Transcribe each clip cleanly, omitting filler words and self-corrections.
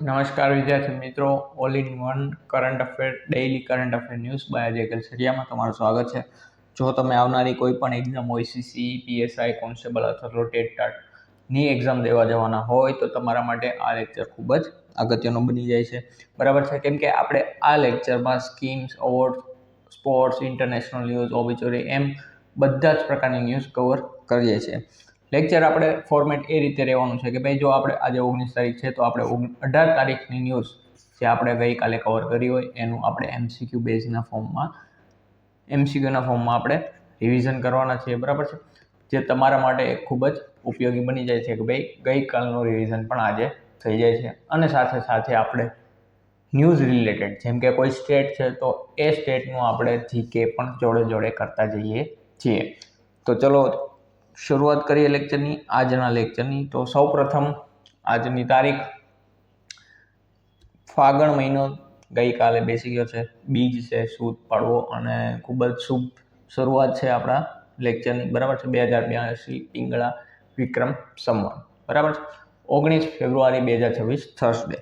નમસ્કાર વિદ્યાર્થી મિત્રો, all in one current affair daily current affair news by Ajay સરિયામાં તમારું સ્વાગત છે. જો તમે આવનારી કોઈ પણ એક્ઝામ ઓસીસી, પીએસઆઈ, કોન્સ્ટેબલ અથવા ટેટ-ટાટની એક્ઝામ દેવા જવાના હોય તો તમારા માટે આ લેક્ચર ખૂબ જ અગત્યનો બની જાય છે. બરાબર છે, કેમ કે આપણે આ લેક્ચરમાં schemes, award, sports, international news, obituary એમ બધા જ પ્રકારની ન્યૂઝ કવર કરીએ છીએ. લેક્ચર આપણે ફોર્મેટ એ રીતે રહેવાનું છે કે ભાઈ જો આપણે આજે 19 તારીખ છે તો આપણે 18 તારીખની ન્યૂઝ જે આપણે ગઈકાલે કવર કરી હોય એનું આપણે એમસીક્યુના ફોર્મમાં આપણે રિવિઝન કરવાના છીએ. બરાબર છે, જે તમારા માટે ખૂબ જ ઉપયોગી બની જાય છે કે ભાઈ ગઈકાલનું રિવિઝન પણ આજે થઈ જાય છે. અને સાથે સાથે આપણે ન્યૂઝ રિલેટેડ જેમ કે કોઈ સ્ટેટ છે તો એ સ્ટેટનું આપણે જીકે પણ જોડે જોડે કરતા જઈએ છીએ. તો ચલો શરૂઆત કરીએ લેક્ચરની, આજના લેક્ચરની. તો સૌપ્રથમ આજની તારીખ, ફાગણ મહિનો ગઈકાલે બેસી ગયો છે, બીજ છે, સુદ પડવો અને ખૂબ જ શુભ શરૂઆત છે આપણા લેક્ચરની. બરાબર છે, 2082 પિંગળા વિક્રમ સંવત. બરાબર છે, 19 ફેબ્રુઆરી 2026 થર્સડે.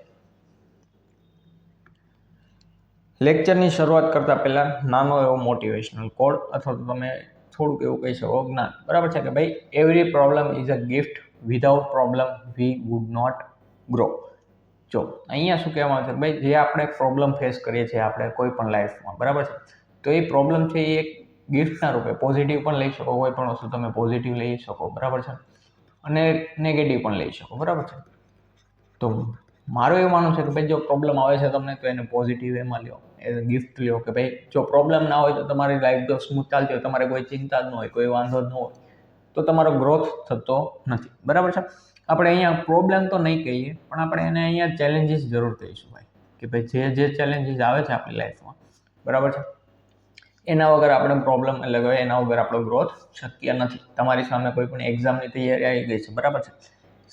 લેક્ચરની શરૂઆત કરતા પહેલા નાનો એવો મોટિવેશનલ કોડ અથવા તો તમે થોડુંક એવું કહી શકો જ્ઞાન. બરાબર છે કે ભાઈ every problem is a gift, without problem we would not grow. જો અહીંયા શું કહેવામાં આવે છે ભાઈ, જે આપણે પ્રોબ્લેમ ફેસ કરીએ છીએ આપણે કોઈ પણ લાઈફમાં, બરાબર છે, તો એ પ્રોબ્લેમ છે એ એક ગિફ્ટના રૂપે પોઝિટિવ પણ લઈ શકો. કોઈ પણ વસ્તુ તમે પોઝિટિવ લઈ શકો, બરાબર છે, અને નેગેટિવ પણ લઈ શકો. બરાબર છે, તો મારું એવું માનવું છે કે ભાઈ જો પ્રોબ્લેમ આવે છે તમને તો એને પોઝિટિવ એમાં લ્યો, એ ગિફ્ટ લ્યો કે ભાઈ જો પ્રોબ્લેમ ના હોય તો તમારી લાઈફ તો સ્મૂથ ચાલતી હોય, તમારે કોઈ ચિંતા જ ન હોય, કોઈ વાંધો જ ન હોય, તો તમારો ગ્રોથ થતો નથી. બરાબર છે, આપણે અહીંયા પ્રોબ્લેમ તો નહીં કહીએ પણ આપણે એને અહીંયા ચેલેન્જીસ જરૂર કહીશું ભાઈ, કે ભાઈ જે ચેલેન્જીસ આવે છે આપણી લાઈફમાં, બરાબર છે, એના વગર આપણે પ્રોબ્લેમ એટલે કે એના વગર આપણો ગ્રોથ શક્ય નથી. તમારી સામે કોઈ પણ એક્ઝામની તૈયારી આવી ગઈ છે, બરાબર છે,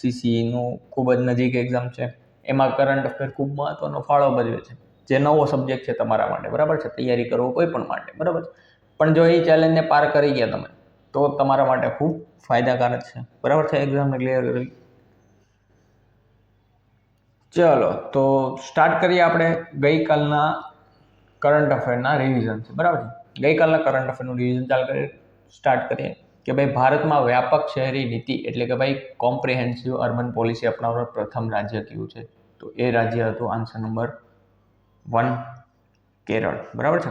સીસીનું ખૂબ જ નજીક એક્ઝામ છે, એમાં કરંટ અફેર ખૂબ મહત્વનો ફાળો ભજવે છે, જે નવો સબ્જેક્ટ છે તમારા માટે, બરાબર છે, તૈયારી કરવો કોઈ પણ માટે, બરાબર છે, પણ જો એ ચેલેન્જને પાર કરી ગયા તમે તો તમારા માટે ખૂબ ફાયદાકારક છે. બરાબર છે, એક્ઝામને ક્લિયર કરી. ચલો તો સ્ટાર્ટ કરીએ આપણે ગઈકાલના કરંટ અફેરના રિવિઝન છે. બરાબર છે, ગઈકાલના કરંટ અફેરનું રિવિઝન સ્ટાર્ટ કરીએ કે ભાઈ ભારતમાં વ્યાપક શહેરી નીતિ એટલે કે ભાઈ કોમ્પ્રિહેન્સિવ અર્બન પોલિસી અપનાવનાર પ્રથમ રાજ્ય કયું છે? તો એ રાજ્ય હતું આન્સર નંબર 1 કેરળ. બરાબર છે,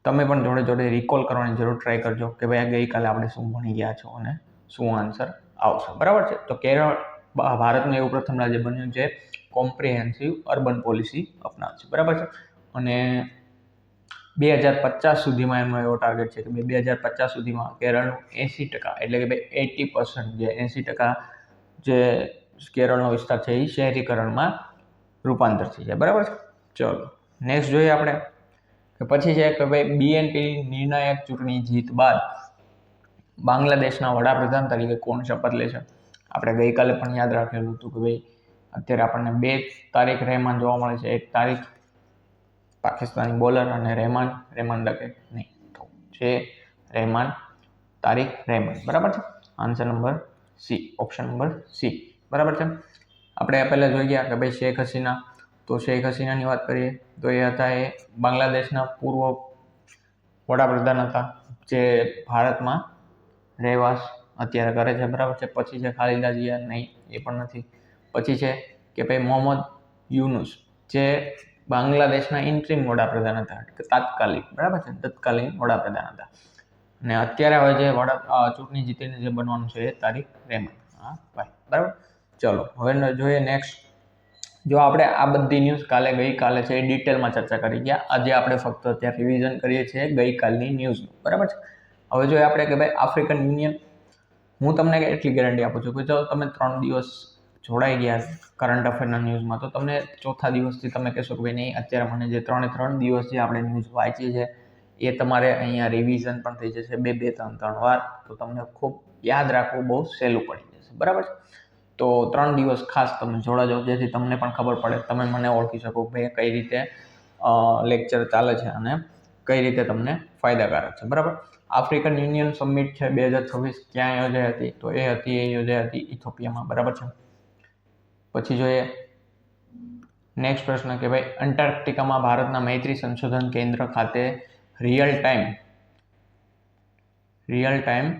તમે પણ જોડે જોડે રિકોલ કરવાની જરૂર ટ્રાય કરજો કે ભાઈ ગઈકાલે આપણે શું ભણી ગયા છો અને શું આન્સર આવશે. બરાબર છે, તો કેરળ ભારતનું એવું પ્રથમ રાજ્ય બન્યું જે કોમ્પ્રિહેન્સિવ અર્બન પોલિસી અપનાવે છે. બરાબર છે, અને 2050 સુધીમાં એમનો એવો ટાર્ગેટ છે કે 2050 સુધીમાં કેરળનું 80% એટલે કે ભાઈ 80% જે 80% જે કેરળનો વિસ્તાર છે એ શહેરીકરણમાં રૂપાંતર થઈ જાય. બરાબર છે, ચલો નેક્સ્ટ જોઈએ આપણે કે પછી છે કે ભાઈ બીએનપી નિર્ણાયક ચૂંટણી જીત બાદ બાંગ્લાદેશના વડાપ્રધાન તરીકે કોણ શપથ લે છે? આપણે ગઈકાલે પણ યાદ રાખેલું હતું કે ભાઈ અત્યારે આપણને 2 તારીખ રહેમાન જોવા મળે છે. 1 તારીખ પાકિસ્તાની બોલર અને રહેમાન ડકેટ નહીં, તો છે રહેમાન તારીખ રહેમાન. બરાબર છે, answer number C, option number C. બરાબર છે, આપણે પહેલાં જોઈ ગયા કે ભાઈ શેખ હસીના, તો શેખ હસીનાની વાત કરીએ તો એ હતા એ બાંગ્લાદેશના પૂર્વ વડાપ્રધાન હતા જે ભારતમાં રહેવાસ અત્યારે કરે છે. બરાબર છે, પછી છે ખાલિદા જિયા, નહીં એ પણ નથી. પછી છે કે ભાઈ મોહમ્મદ યુનુસ જે બાંગ્લાદેશના ઇન્ટ્રીમ વડાપ્રધાન હતા, તાત્કાલિક. બરાબર છે, તત્કાલીન વડાપ્રધાન હતા, અને અત્યારે હવે જે ચૂંટણી જીતીને જે બનવાનું છે એ તારીખ રહેમાન. હા ભાઈ, બરાબર. ચલો હવે જોઈએ નેક્સ્ટ. જો આપણે આ બધી ન્યૂઝ ગઈકાલે છે એ ડિટેલમાં ચર્ચા કરી ગયા, આજે આપણે ફક્ત અત્યારે રિવિઝન કરીએ છીએ ગઈકાલની ન્યૂઝનું. બરાબર છે, હવે જોઈએ આપણે કે ભાઈ આફ્રિકન યુનિયન, હું તમને એટલી ગેરંટી આપું છું કે જો તમે 3 દિવસ જોડાઈ ગયા કરંટ અફેરના ન્યૂઝમાં તો તમને ચોથા દિવસથી તમે કહેશો કે ભાઈ નહીં અત્યારે મને જે 3 દિવસ જે આપણે ન્યૂઝ વાંચી છે એ તમારે અહીંયા રિવિઝન પણ થઈ જશે 2-3 વાર, તો તમને ખૂબ યાદ રાખવું બહુ સહેલું પડી જશે. બરાબર છે, તો 3 દિવસ ખાસ તમે જોડાજો જેથી તમને પણ ખબર પડે, તમે મને ઓળખી શકો ભાઈ કઈ રીતે લેક્ચર ચાલે છે અને કઈ રીતે તમને ફાયદાકારક છે. બરાબર, આફ્રિકન યુનિયન સમિટ છે 2026 ક્યાં યોજાઈ હતી? તો એ યોજાઈ હતી ઇથોપિયામાં. બરાબર છે, પછી જોઈએ નેક્સ્ટ પ્રશ્ન કે ભાઈ અંટાર્કટિકામાં ભારતના મૈત્રી સંશોધન કેન્દ્ર ખાતે real time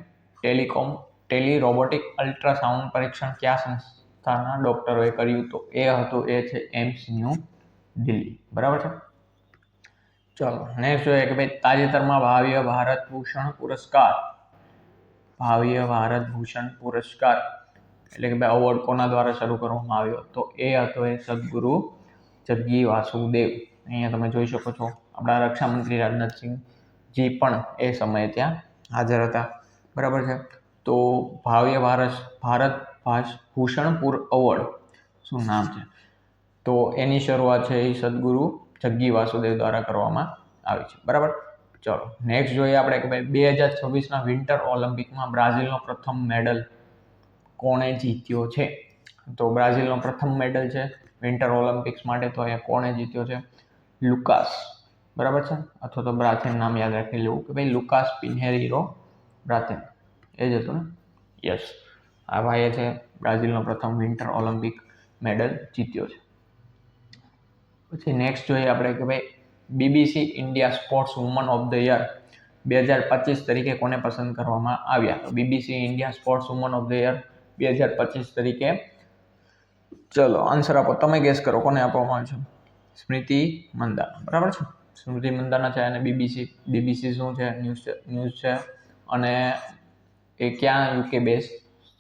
Tally robotic ultrasound પરીક્ષણ કયા સંસ્થાના ડોક્ટરોએ કર્યું? તો એ છે એમ્સ ન્યૂ દિલ્હી. બરાબર છે. ચલો નેક્સ્ટ જોઈએ કે ભાઈ તાજેતરમાં ભાવ્ય ભારત ભૂષણ પુરસ્કાર એટલે કે ભાઈ અવોર્ડ કોના દ્વારા શરૂ કરવામાં આવ્યો? તો એ સદગુરુ જગ્ગી વાસુદેવ. અહીંયા તમે જોઈ શકો છો આપણા રક્ષામંત્રી રાજનાથસિંહજી પણ એ સમયે ત્યાં હાજર હતા. બરાબર છે. તો ભાવ્ય ભારત ભૂષણ અવોર્ડ શું નામ છે? તો એની શરૂઆત છે એ સદગુરુ જગ્ગી વાસુદેવ દ્વારા કરવામાં આવી છે. બરાબર. ચલો નેક્સ્ટ જોઈએ આપણે કે ભાઈ 2026ના વિન્ટર ઓલિમ્પિકમાં બ્રાઝિલનો પ્રથમ મેડલ કોણે જીત્યો છે? તો બ્રાઝિલનો પ્રથમ મેડલ છે વિન્ટર ઓલિમ્પિક્સ માટે, તો અહીંયા કોણે જીત્યો છે? લુકાસ. બરાબર છે. અથવા તો બ્રાથેન નામ યાદ રાખી લેવું કે ભાઈ લુકાસ પિન્હેરીરો બ્રાથેન એ જ હતું ને? યસ, આ ભાઈએ છે બ્રાઝિલનો પ્રથમ વિન્ટર ઓલિમ્પિક મેડલ જીત્યો છે. પછી નેક્સ્ટ જોઈએ આપણે કે ભાઈ BBC India sports woman of the year 2025 તરીકે કોને પસંદ કરવામાં આવ્યા? તો BBC India sports woman of the year 2025 તરીકે, ચલો આન્સર આપો, તમે ગેસ કરો કોને આપવામાં આવે છે? સ્મૃતિ મંદાના. બરાબર છે. સ્મૃતિ મંદાના છે અને BBC શું છે? ન્યૂઝ છે અને એ ક્યાં UK બેઝ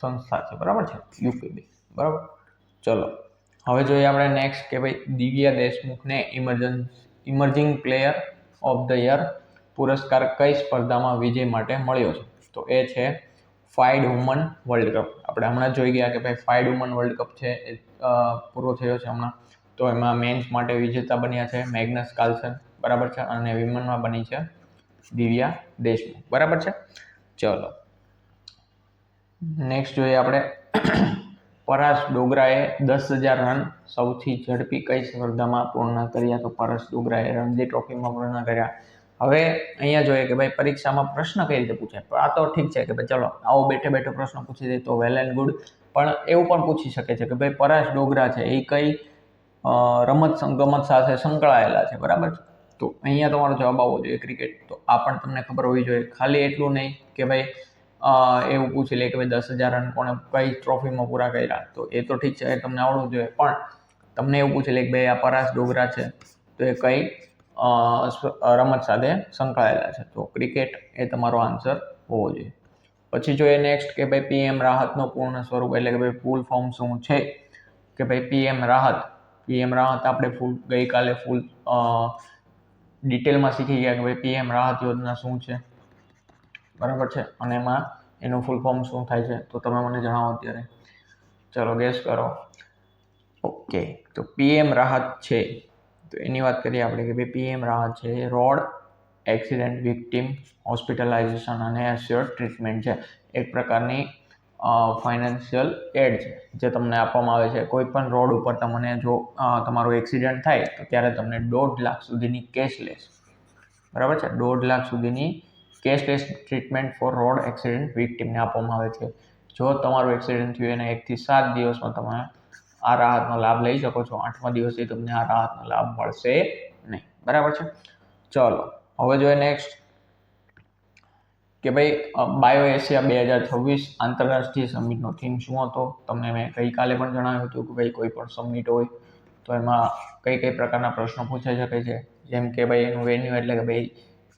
સંસ્થા છે. બરાબર છે, UK બેઝ. બરાબર. ચલો હવે જોઈએ આપણે નેક્સ્ટ કે ભાઈ દિવ્યા દેશમુખને emerging player of the year પુરસ્કાર કઈ સ્પર્ધામાં વિજય માટે મળ્યો છે? તો એ છે ફાઇડ વુમન વર્લ્ડ કપ. આપણે હમણાં જોઈ ગયા કે ભાઈ ફાઇડ વુમન વર્લ્ડ કપ છે એ પૂરો થયો છે હમણાં. તો એમાં મેન્સ માટે વિજેતા બન્યા છે મેગ્નસ કાર્લસન. બરાબર છે. અને વિમનમાં બની છે દિવ્યા દેશમુખ. બરાબર છે. ચલો નેક્સ્ટ જોઈએ આપણે પરાશ ડોગરાએ 10,000 રન સૌથી ઝડપી કઈ સ્પર્ધામાં પૂર્ણ કર્યા? તો પરેશ ડોગરાએ રણજી ટ્રોફીમાં પૂર્ણ કર્યા. હવે અહીંયા જોઈએ કે ભાઈ પરીક્ષામાં પ્રશ્ન કઈ રીતે પૂછાય. આ તો ઠીક છે કે ભાઈ ચલો આવો બેઠો પ્રશ્ન પૂછી દે તો વેલ એન્ડ ગુડ, પણ એવું પણ પૂછી શકે છે કે ભાઈ પરાશ ડોગરા છે એ કઈ ગમત સાથે સંકળાયેલા છે. બરાબર છે. તો અહીંયા તમારો જવાબ આવવો જોઈએ ક્રિકેટ. તો આ પણ તમને ખબર હોવી જોઈએ. ખાલી એટલું નહીં કે ભાઈ એવું પૂછી લે કે ભાઈ 10,000 રન કોણે કઈ ટ્રોફીમાં પૂરા કર્યા? તો એ તો ઠીક છે, એ તમને આવડવું જોઈએ, પણ તમને એવું પૂછી લે કે ભાઈ આ પરાશ ડોગરા છે તો એ કઈ રમત સાથે સંકળાયેલા છે? તો ક્રિકેટ એ તમારો આન્સર હોવો જોઈએ. પછી જોઈએ નેક્સ્ટ કે ભાઈ PM રાહતનો પૂર્ણ સ્વરૂપ એટલે કે ભાઈ ફૂલ ફોર્મ શું છે? કે ભાઈ PM રાહત આપણે ગઈકાલે ફૂલ ડિટેલમાં શીખી ગયા કે ભાઈ PM રાહત યોજના શું છે. બરાબર છે. અને એમાં એનું ફૂલ ફોર્મ શું થાય છે? તો તમે મને જણાવો અત્યારે. ચલો ગેસ કરો. ઓકે, તો PM રાહત છે તો એની વાત કરીએ આપણે કે ભાઈ PM રાહત છે એ રોડ એક્સિડન્ટ વિક્ટિમ હોસ્પિટલાઇઝેશન અને એસ્યોર્ડ ટ્રીટમેન્ટ છે. એક પ્રકારની ફાઇનાન્શિયલ એડ છે જે તમને આપવામાં આવે છે. કોઈ પણ રોડ ઉપર તમને જો તમારો એક્સિડન્ટ થાય તો ત્યારે તમને 1.5 લાખ સુધીની કેશલેસ, બરાબર છે, 1.5 લાખ સુધીની cashless treatment for road accident વિક્ટિમને આપવામાં આવે છે. જો તમારું એક્સિડન્ટ થયું એના 1 થી 7 દિવસમાં તમે આ રાહતનો લાભ લઈ શકો છો. 8મા દિવસથી તમને આ રાહતનો લાભ મળશે નહીં. બરાબર છે. ચલો હવે જોઈએ નેક્સ્ટ કે ભાઈ બાયો એશિયા 2026 આંતરરાષ્ટ્રીય સમિટનો થીમ શું હતો? તમને મેં ગઈકાલે પણ જણાવ્યું હતું કે ભાઈ કોઈ પણ સમિટ હોય તો એમાં કઈ પ્રકારના પ્રશ્નો પૂછાઈ શકે છે. જેમ કે ભાઈ એનું વેન્યુ એટલે કે ભાઈ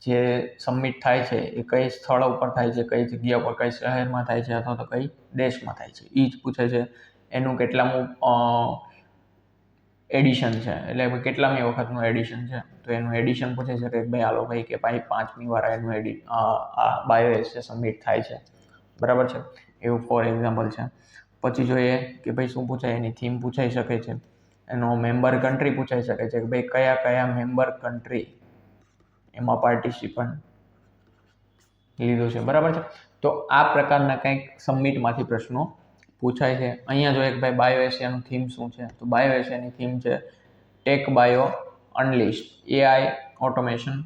જે સમિટ થાય છે એ કઈ સ્થળ ઉપર થાય છે, કઈ જગ્યા પર, કઈ શહેરમાં થાય છે અથવા તો કઈ દેશમાં થાય છે, એ જ પૂછે છે. એનું કેટલામું એડિશન છે એટલે કેટલામી વખતનું એડિશન છે તો એનું એડિશન પૂછે છે કે ભાઈ હાલો ભાઈ કે ભાઈ 5મી વાર એનું આ બાયો એશિયા સમિટ થાય છે. બરાબર છે. એવું ફોર એક્ઝામ્પલ છે. પછી જોઈએ કે ભાઈ શું પૂછાય, એની થીમ પૂછાઈ શકે છે, એનો મેમ્બર કન્ટ્રી પૂછાઈ શકે છે કે ભાઈ કયા મેમ્બર કન્ટ્રી એમાં પાર્ટિસિપન્ટ લીધું છે. બરાબર છે. તો આ પ્રકારના કંઈક સમિટમાંથી પ્રશ્નો પૂછાય છે. અહીંયા જોઈએ કે ભાઈ બાયો એશિયાનું થીમ શું છે? તો બાયો એશિયાની થીમ છે ટેક બાયો અનલિસ્ટ AI ઓટોમેશન.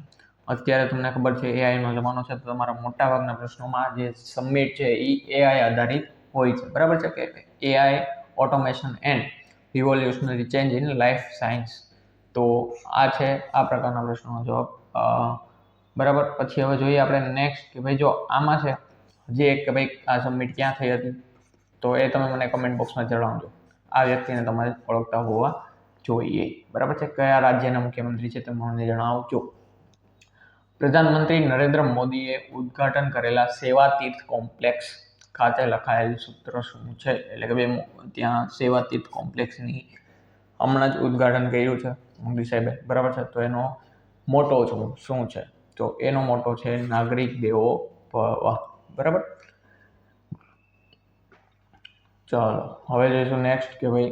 અત્યારે તમને ખબર છે AIનો જમાનો છે તો તમારા મોટાભાગના પ્રશ્નોમાં જે સમિટ છે એ AI આધારિત હોય છે. બરાબર છે કે AI automation and revolutionary change in life science. તો આ છે આ પ્રકારના પ્રશ્નનો જવાબ. બરાબર. પછી હવે જોઈએ આપણે નેક્સ્ટ કે ભાઈ જો આમાં છે હજી એક કે ભાઈ આ સબમિટ ક્યાં થઈ હતી, તો એ તમે મને કમેન્ટ બોક્સમાં જણાવજો. આ વ્યક્તિને તમારે ઓળખતા હોવા જોઈએ. બરાબર છે. કયા રાજ્યના મુખ્યમંત્રી છે તે મને જણાવજો. પ્રધાનમંત્રી નરેન્દ્ર મોદીએ ઉદ્ઘાટન કરેલા સેવાતીર્થ કોમ્પ્લેક્સ ખાતે લખાયેલ સૂત્ર શું છે? એટલે કે ભાઈ ત્યાં સેવાતીર્થ કોમ્પ્લેક્સની હમણાં જ ઉદ્ઘાટન કર્યું છે મોદી સાહેબે. બરાબર છે. તો એનો મોટો શું છે? તો એનો મોટો છે નાગરિક દેવો ભવ. બરાબર. ચાલો હવે જોઈશું નેક્સ્ટ કે ભાઈ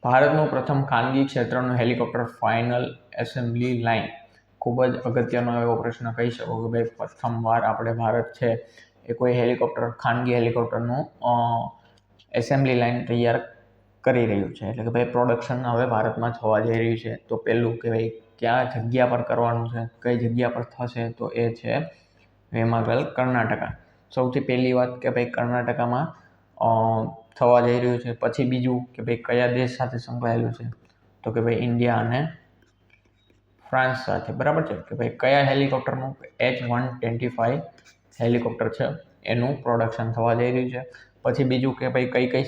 ભારતનું પ્રથમ ખાનગી ક્ષેત્રનું હેલિકોપ્ટર ફાઇનલ એસેમ્બલી લાઇન. ખૂબ જ અગત્યનો એવો પ્રશ્ન કહી શકો કે ભાઈ પ્રથમવાર આપણે ભારત છે એ કોઈ ખાનગી હેલિકોપ્ટરનું એસેમ્બલી લાઇન તૈયાર કરી રહ્યું છે. એટલે કે ભાઈ પ્રોડક્શન હવે ભારતમાં થવા જઈ રહ્યું છે. તો પહેલું કે ભાઈ કયા જગ્યા પર કરવાનું છે, કઈ જગ્યા પર થશે, તો એ છે વેમાગલ, કર્ણાટકા. સૌથી પહેલી વાત કે ભાઈ કર્ણાટકામાં થવા જઈ રહ્યું છે. પછી બીજું કે ભાઈ કયા દેશ સાથે સંકળાયેલું છે, તો કે ભાઈ ઇન્ડિયા અને ફ્રાન્સ સાથે. બરાબર છે. કે ભાઈ કયા હેલિકોપ્ટરનું H125 હેલિકોપ્ટર છે એનું પ્રોડક્શન થવા જઈ રહ્યું છે. પછી બીજું કે ભાઈ કઈ કઈ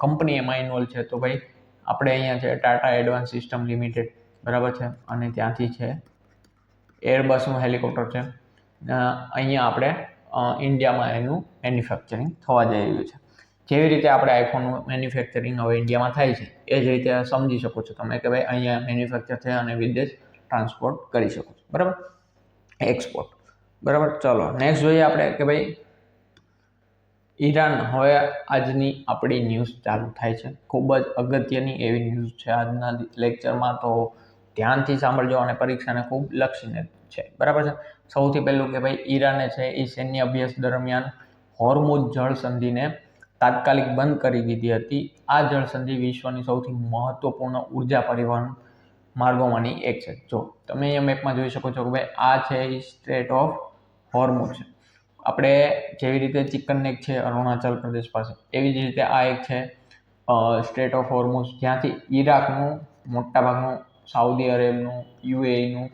કંપની એમાં ઇન્વોલ્વ છે, તો ભાઈ આપણે અહીંયા છે ટાટા એડવાન્સ સિસ્ટમ લિમિટેડ. બરાબર છે. અને ત્યાંથી છે એરબસનું હેલિકોપ્ટર છે. અહીંયા આપણે ઇન્ડિયામાં એનું મેન્યુફેક્ચરિંગ થવા જઈ રહ્યું છે. જેવી રીતે આપણે આઈફોનનું મેન્યુફેક્ચરિંગ હવે ઇન્ડિયામાં થાય છે એ જ રીતે સમજી શકો છો તમે કે ભાઈ અહીંયા મેન્યુફેક્ચર છે અને વિદેશ ટ્રાન્સપોર્ટ કરી શકો છો. બરાબર. એક્સપોર્ટ. બરાબર. ચલો નેક્સ્ટ જોઈએ આપણે કે ભાઈ ઈરાન. હવે આજની આપણી ન્યૂઝ ચાલુ થાય છે. ખૂબ જ અગત્યની એવી ન્યૂઝ છે આજના લેક્ચરમાં, તો ધ્યાનથી સાંભળજો અને પરીક્ષાને ખૂબ લક્ષીને છે. બરાબર છે. સૌથી પહેલું કે ભાઈ ઈરાને છે એ સૈન્ય અભ્યાસ દરમિયાન હોર્મુઝ જળસંધિને તાત્કાલિક બંધ કરી દીધી હતી. આ જળસંધિ વિશ્વની સૌથી મહત્વપૂર્ણ ઉર્જા પરિવહન માર્ગોમાંની એક છે. જો તમે અહીંયા મેપમાં જોઈ શકો છો કે ભાઈ આ છે સ્ટ્રેટ ઓફ હોર્મુઝ. આપણે જેવી રીતે ચિકન નેક છે અરુણાચલ પ્રદેશ પાસે, એવી જ રીતે આ એક છે સ્ટ્રેટ ઓફ હોર્મુઝ, જ્યાંથી ઈરાકનું મોટાભાગનું, સાઉદી અરેબનું, યુએઈનું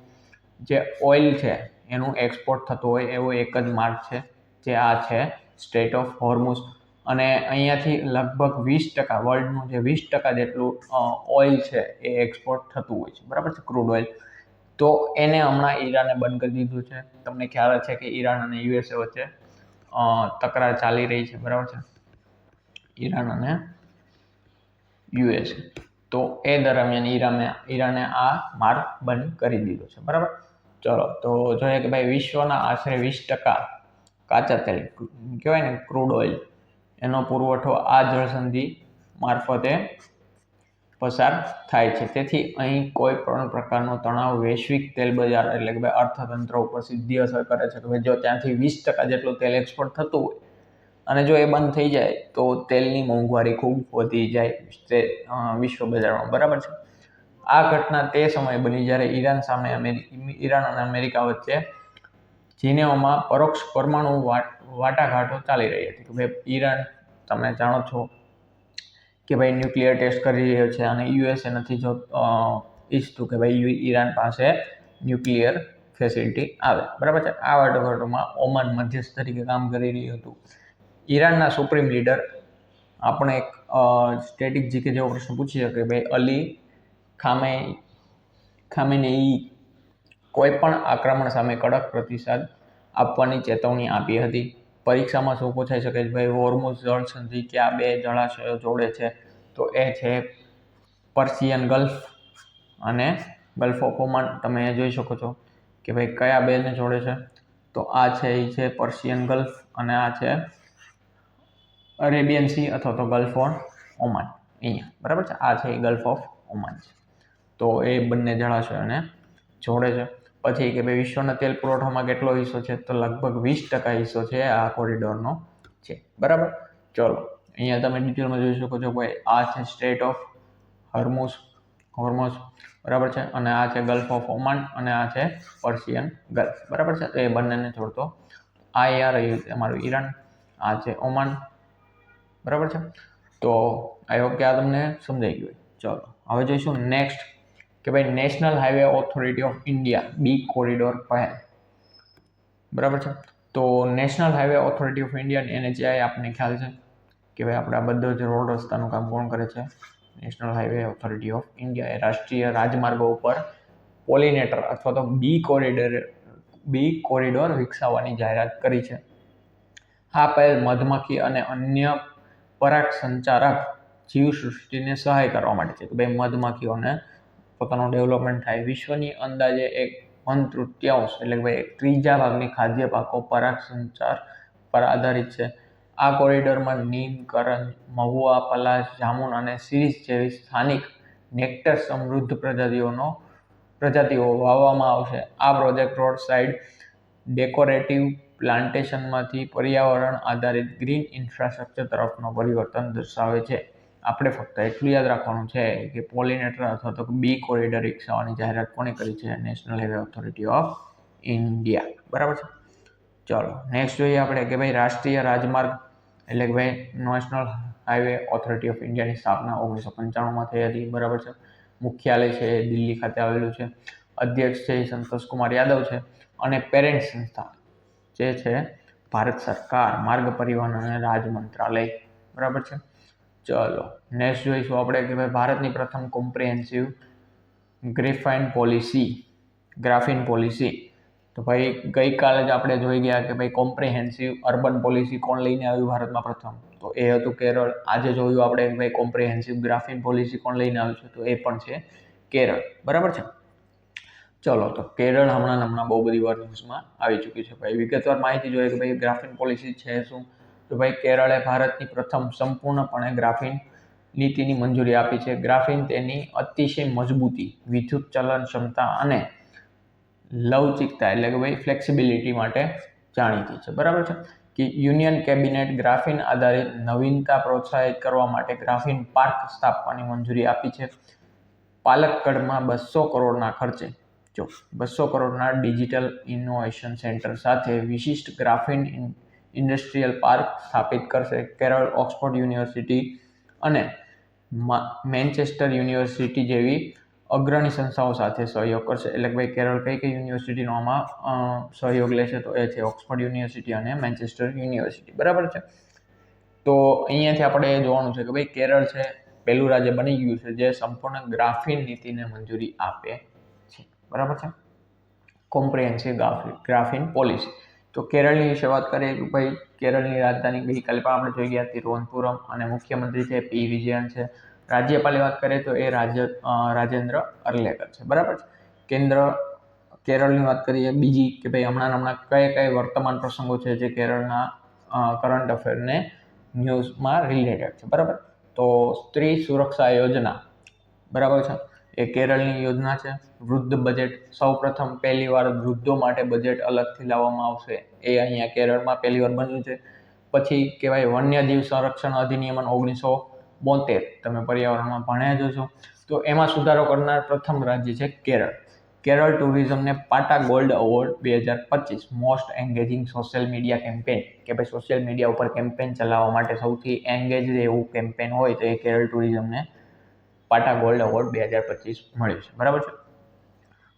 જે ઓઇલ છે એનું એક્સપોર્ટ થતું હોય એવો એક જ માર્ગ છે જે આ છે સ્ટ્રેટ ઓફ હોર્મુઝ. અને અહીંયાથી લગભગ 20% વર્લ્ડનું જે 20% જેટલું ઓઇલ છે એ એક્સપોર્ટ થતું હોય છે. બરાબર છે. Crude oil. તો એને હમણાં ઈરાને બંધ કરી દીધું છે. તમને ખ્યાલ છે કે ઈરાન અને યુએસએ વચ્ચે તકરાર ચાલી રહી છે. બરાબર છે. ઈરાન અને યુએસએ. તો એ દરમિયાન ઈરાને આ માર્ગ બંધ કરી દીધો છે. બરાબર. ચલો તો જોઈએ કે ભાઈ વિશ્વના આશરે 20% કાચા તેલ કહેવાય ને ક્રૂડ ઓઇલ, એનો પુરવઠો આ જળસંધિ મારફતે પસાર થાય છે. તેથી અહીં કોઈ પણ પ્રકારનો તણાવ વૈશ્વિક તેલ બજાર એટલે કે ભાઈ અર્થતંત્ર ઉપર સીધી અસર કરે છે. કે ભાઈ જો ત્યાંથી 20% જેટલું તેલ એક્સપોર્ટ થતું હોય અને જો એ બંધ થઈ જાય તો તેલની મોંઘવારી ખૂબ વધી જાય વિશ્વ બજારમાં. બરાબર છે. આ ઘટના તે સમયે બની જ્યારે ઈરાન અને અમેરિકા વચ્ચે જીનેવામાં પરોક્ષ પરમાણુ વાટાઘાટો ચાલી રહી હતી. કે ભાઈ ઈરાન, તમે જાણો છો કે ભાઈ ન્યુક્લિયર ટેસ્ટ કરી રહ્યો છે અને યુએસએ નથી જો ઈચ્છતું કે ભાઈ ઈરાન પાસે ન્યુક્લિયર ફેસિલિટી આવે. બરાબર છે. આ વાટાઘાટોમાં ઓમાન મધ્યસ્થ તરીકે કામ કરી રહ્યું હતું. ઈરાનના સુપ્રીમ લીડર, આપણે એક સ્ટેટિક જીકે જેવો પ્રશ્ન પૂછી શકે, ભાઈ અલી ખામેનેઈ કોઈ પણ આક્રમણ સામે કડક પ્રતિસાદ આપવાની ચેતવણી આપી હતી. પરીક્ષામાં શું પૂછાઈ શકે છે ભાઈ હોર્મુઝ જળસંધિ કયા બે જળાશયો જોડે છે, તો એ છે પર્શિયન ગલ્ફ અને ગલ્ફ ઓફ ઓમાન. તમે જોઈ શકો છો કે ભાઈ કયા બેને જોડે છે, તો આ છે એ છે પર્શિયન ગલ્ફ અને આ છે અરેબિયન સી અથવા તો ગલ્ફ ઓફ ઓમાન અહીંયા. બરાબર છે. આ છે એ ગલ્ફ ઓફ ઓમાન છે. તો એ બંને જળાશયોને જોડે છે. પછી કે ભાઈ વિશ્વના તેલ પુરવઠામાં કેટલો હિસ્સો છે, તો લગભગ 20% હિસ્સો છે આ કોરિડોરનો છે. બરાબર. ચલો અહીંયા તમે ડિટેલમાં જોઈ શકો છો ભાઈ આ છે સ્ટ્રેટ ઓફ હોર્મુઝ. બરાબર છે. અને આ છે ગલ્ફ ઓફ ઓમાન અને આ છે પર્શિયન ગલ્ફ. બરાબર છે. તો એ બંનેને જોડતો આ રહ્યું અમારું ઈરાન, આ છે ઓમાન બરાબર છે. તો આઈ હોપ કે આ તમને સમજાઈ ગયું. ચલો હવે જોઈશું નેક્સ્ટ કે ભાઈ national highway authority of India B corridor પહેલ. બરાબર છે. તો national highway authority of India NHAI આપણને ખ્યાલ છે કે ભાઈ આપણા બધો જ રોડ રસ્તાનું કામ કોણ કરે છે? National highway authority of India એ રાષ્ટ્રીય રાજમાર્ગો ઉપર પોલિનેટર અથવા તો બી કોરિડોર વિકસાવવાની જાહેરાત કરી છે. આ પહેલ મધમાખી અને અન્ય પરાગ સંચારક જીવસૃષ્ટિને સહાય કરવા માટે છે કે ભાઈ મધમાખીઓને પોતાનું ડેવલપમેન્ટ થાય. વિશ્વની અંદાજે 1/3 એટલે કે ભાઈ 1/3 ભાગની ખાદ્ય પાકો પરાગ સંચાર પર આધારિત છે. આ કોરિડોરમાં નીમ, કરંજ, મહુવા, પલાશ, જામુન અને સીરીસ જેવી સ્થાનિક નેક્ટર સમૃદ્ધ પ્રજાતિઓ વાવવામાં આવશે. આ પ્રોજેક્ટ રોડ સાઇડ ડેકોરેટિવ પ્લાન્ટેશનમાંથી પર્યાવરણ આધારિત ગ્રીન ઇન્ફ્રાસ્ટ્રક્ચર તરફનો પરિવર્તન દર્શાવે છે. આપણે ફક્ત એટલું યાદ રાખવાનું છે કે પોલિનેટર અથવા તો બી કોરિડોર વિકસાવવાની જાહેરાત કોણે કરી છે? National highway authority of India. બરાબર છે. ચલો નેક્સ્ટ જોઈએ આપણે કે ભાઈ રાષ્ટ્રીય રાજમાર્ગ એટલે કે ભાઈ નેશનલ હાઈવે ઓથોરિટી ઓફ ઇન્ડિયાની સ્થાપના 1995માં થઈ હતી. બરાબર છે. મુખ્યાલય છે એ દિલ્હી ખાતે આવેલું છે. અધ્યક્ષ છે એ સંતોષ કુમાર યાદવ છે અને પેરેન્ટ સંસ્થા જે છે ભારત સરકાર માર્ગ પરિવહન અને રાજ મંત્રાલય. બરાબર છે. ચલો નેક્સ્ટ જોઈશું આપણે કે ભાઈ ભારતની પ્રથમ કોમ્પ્રિહેન્સિવ ગ્રાફીન પોલિસી. તો ભાઈ ગઈકાલે જ આપણે જોઈ ગયા કે ભાઈ કોમ્પ્રિહેન્સિવ અર્બન પોલિસી કોણ લઈને આવ્યું ભારતમાં પ્રથમ? તો એ હતું કેરળ. આજે જોયું આપણે કે ભાઈ કોમ્પ્રિહેન્સિવ ગ્રાફીન પોલિસી કોણ લઈને આવ્યું છે? તો એ પણ છે કેરળ. બરાબર છે. ચલો તો કેરળ હમણાં બહુ બધી વાર ન્યૂઝમાં આવી ચૂકી છે. ભાઈ વિગતવાર માહિતી જોઈએ કે ભાઈ ગ્રાફીન પોલિસી છે શું? તો ભાઈ કેરળે ભારતની પ્રથમ સંપૂર્ણપણે ગ્રાફીન નીતિની મંજૂરી આપી છે. ગ્રાફીન તેની અતિશય મજબૂતી, વિદ્યુત ચલન ક્ષમતા અને લવચિકતા એટલે કે ભાઈ ફ્લેક્સિબિલિટી માટે જાણીતી છે. બરાબર છે. કે યુનિયન કેબિનેટ ગ્રાફીન આધારિત નવીનતા પ્રોત્સાહિત કરવા માટે ગ્રાફીન પાર્ક સ્થાપવાની મંજૂરી આપી છે. પાલક્કડમાં 200 કરોડના ખર્ચે 200 કરોડના ડિજિટલ ઇનોવેશન સેન્ટર સાથે વિશિષ્ટ ગ્રાફીન ઇન્ડસ્ટ્રીયલ પાર્ક સ્થાપિત કરશે. કેરળ ઓક્સફોર્ડ યુનિવર્સિટી અને મેન્ચેસ્ટર યુનિવર્સિટી જેવી અગ્રણી સંસ્થાઓ સાથે સહયોગ કરશે. એટલે કે ભાઈ કેરળ કઈ યુનિવર્સિટીનો આમાં સહયોગ લેશે? તો એ છે ઓક્સફોર્ડ યુનિવર્સિટી અને મેન્ચેસ્ટર યુનિવર્સિટી. બરાબર છે. તો અહીંયાથી આપણે જોવાનું છે કે ભાઈ કેરળ છે પહેલું રાજ્ય બની ગયું છે જે સંપૂર્ણ ગ્રાફીન નીતિને મંજૂરી આપે છે. બરાબર છે. Comprehensive graphene policy. તો કેરળની વિશે વાત કરીએ તો ભાઈ કેરળની રાજધાની ગઈકાલે પણ આપણે જોઈ ગયા તિરુવનંતપુરમ અને મુખ્યમંત્રી છે પી વિજયન છે. રાજ્યપાલની વાત કરીએ તો એ રાજેન્દ્ર અર્લેકર છે. બરાબર છે. કેરળની વાત કરીએ બીજી કે ભાઈ હમણાં કયા વર્તમાન પ્રસંગો છે જે કેરળના કરંટ અફેરને ન્યૂઝમાં રિલેટેડ છે. બરાબર. તો સ્ત્રી સુરક્ષા યોજના. બરાબર છે. એ કેરળની યોજના છે. વૃદ્ધ બજેટ. સૌપ્રથમ પહેલીવાર વૃદ્ધો માટે બજેટ અલગથી લાવવામાં આવશે. એ અહીંયા કેરળમાં પહેલીવાર બન્યું છે. પછી કહેવાય વન્યજીવ સંરક્ષણ અધિનિયમ 1972 તમે પર્યાવરણમાં ભણ્યા જ છો. તો એમાં સુધારો કરનાર પ્રથમ રાજ્ય છે કેરળ. કેરળ ટુરિઝમને પાટા gold award 2025 most engaging social media campaign કે ભાઈ સોશિયલ મીડિયા ઉપર કેમ્પેન ચલાવવા માટે સૌથી એન્ગેજ એવું કેમ્પેન હોય તો એ કેરળ ટુરિઝમને પાટા ગોલ્ડ એવોર્ડ 2025 મળ્યું છે. બરાબર છે.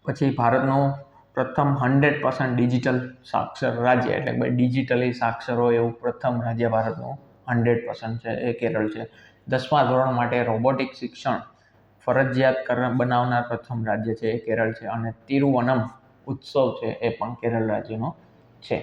પછી ભારતનું પ્રથમ 100% ડિજિટલ સાક્ષર રાજ્ય એટલે કે ડિજિટલી સાક્ષર હોય એવું પ્રથમ રાજ્ય ભારતનું 100% છે એ કેરળ છે. 10મા ધોરણ માટે રોબોટિક શિક્ષણ ફરજિયાત બનાવનાર પ્રથમ રાજ્ય છે એ કેરળ છે. અને તિરુવનમ ઉત્સવ છે એ પણ કેરળ રાજ્યનો છે.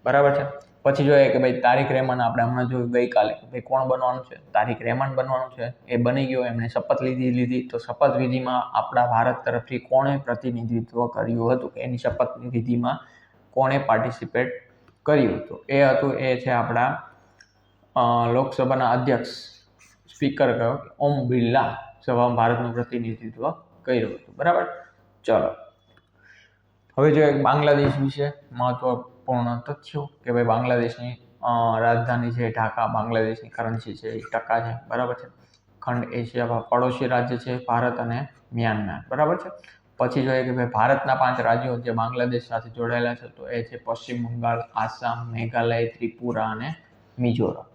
બરાબર છે. પછી જોઈએ કે ભાઈ તારિક રહેમાન આપણે હમણાં જોયું ગઈકાલે ભાઈ કોણ બનવાનું છે? તારિક રહેમાન બનવાનું છે. એ બની ગયો. એમણે શપથ લીધી. તો શપથ વિધિમાં આપણા ભારત તરફથી કોણે પ્રતિનિધિત્વ કર્યું હતું? એની શપથ વિધિમાં કોણે પાર્ટિસિપેટ કર્યું હતું? એ છે આપણા લોકસભાના અધ્યક્ષ સ્પીકર ઓમ બિરલા સભામાં ભારતનું પ્રતિનિધિત્વ કર્યું હતું. બરાબર. ચલો હવે જોઈએ બાંગ્લાદેશ વિશે મહત્વપૂર્ણ તથ્યો કે ભાઈ બાંગ્લાદેશની રાજધાની છે ઢાકા. બાંગ્લાદેશની કરન્સી છે એ ટકા છે. બરાબર છે. ખંડ એશિયામાં પડોશી રાજ્ય છે ભારત અને મ્યાનમાર. બરાબર છે. પછી જોઈએ કે ભાઈ ભારતના 5 રાજ્યો જે બાંગ્લાદેશ સાથે જોડાયેલા છે તો એ છે પશ્ચિમ બંગાળ, આસામ, મેઘાલય, ત્રિપુરા અને મિઝોરમ.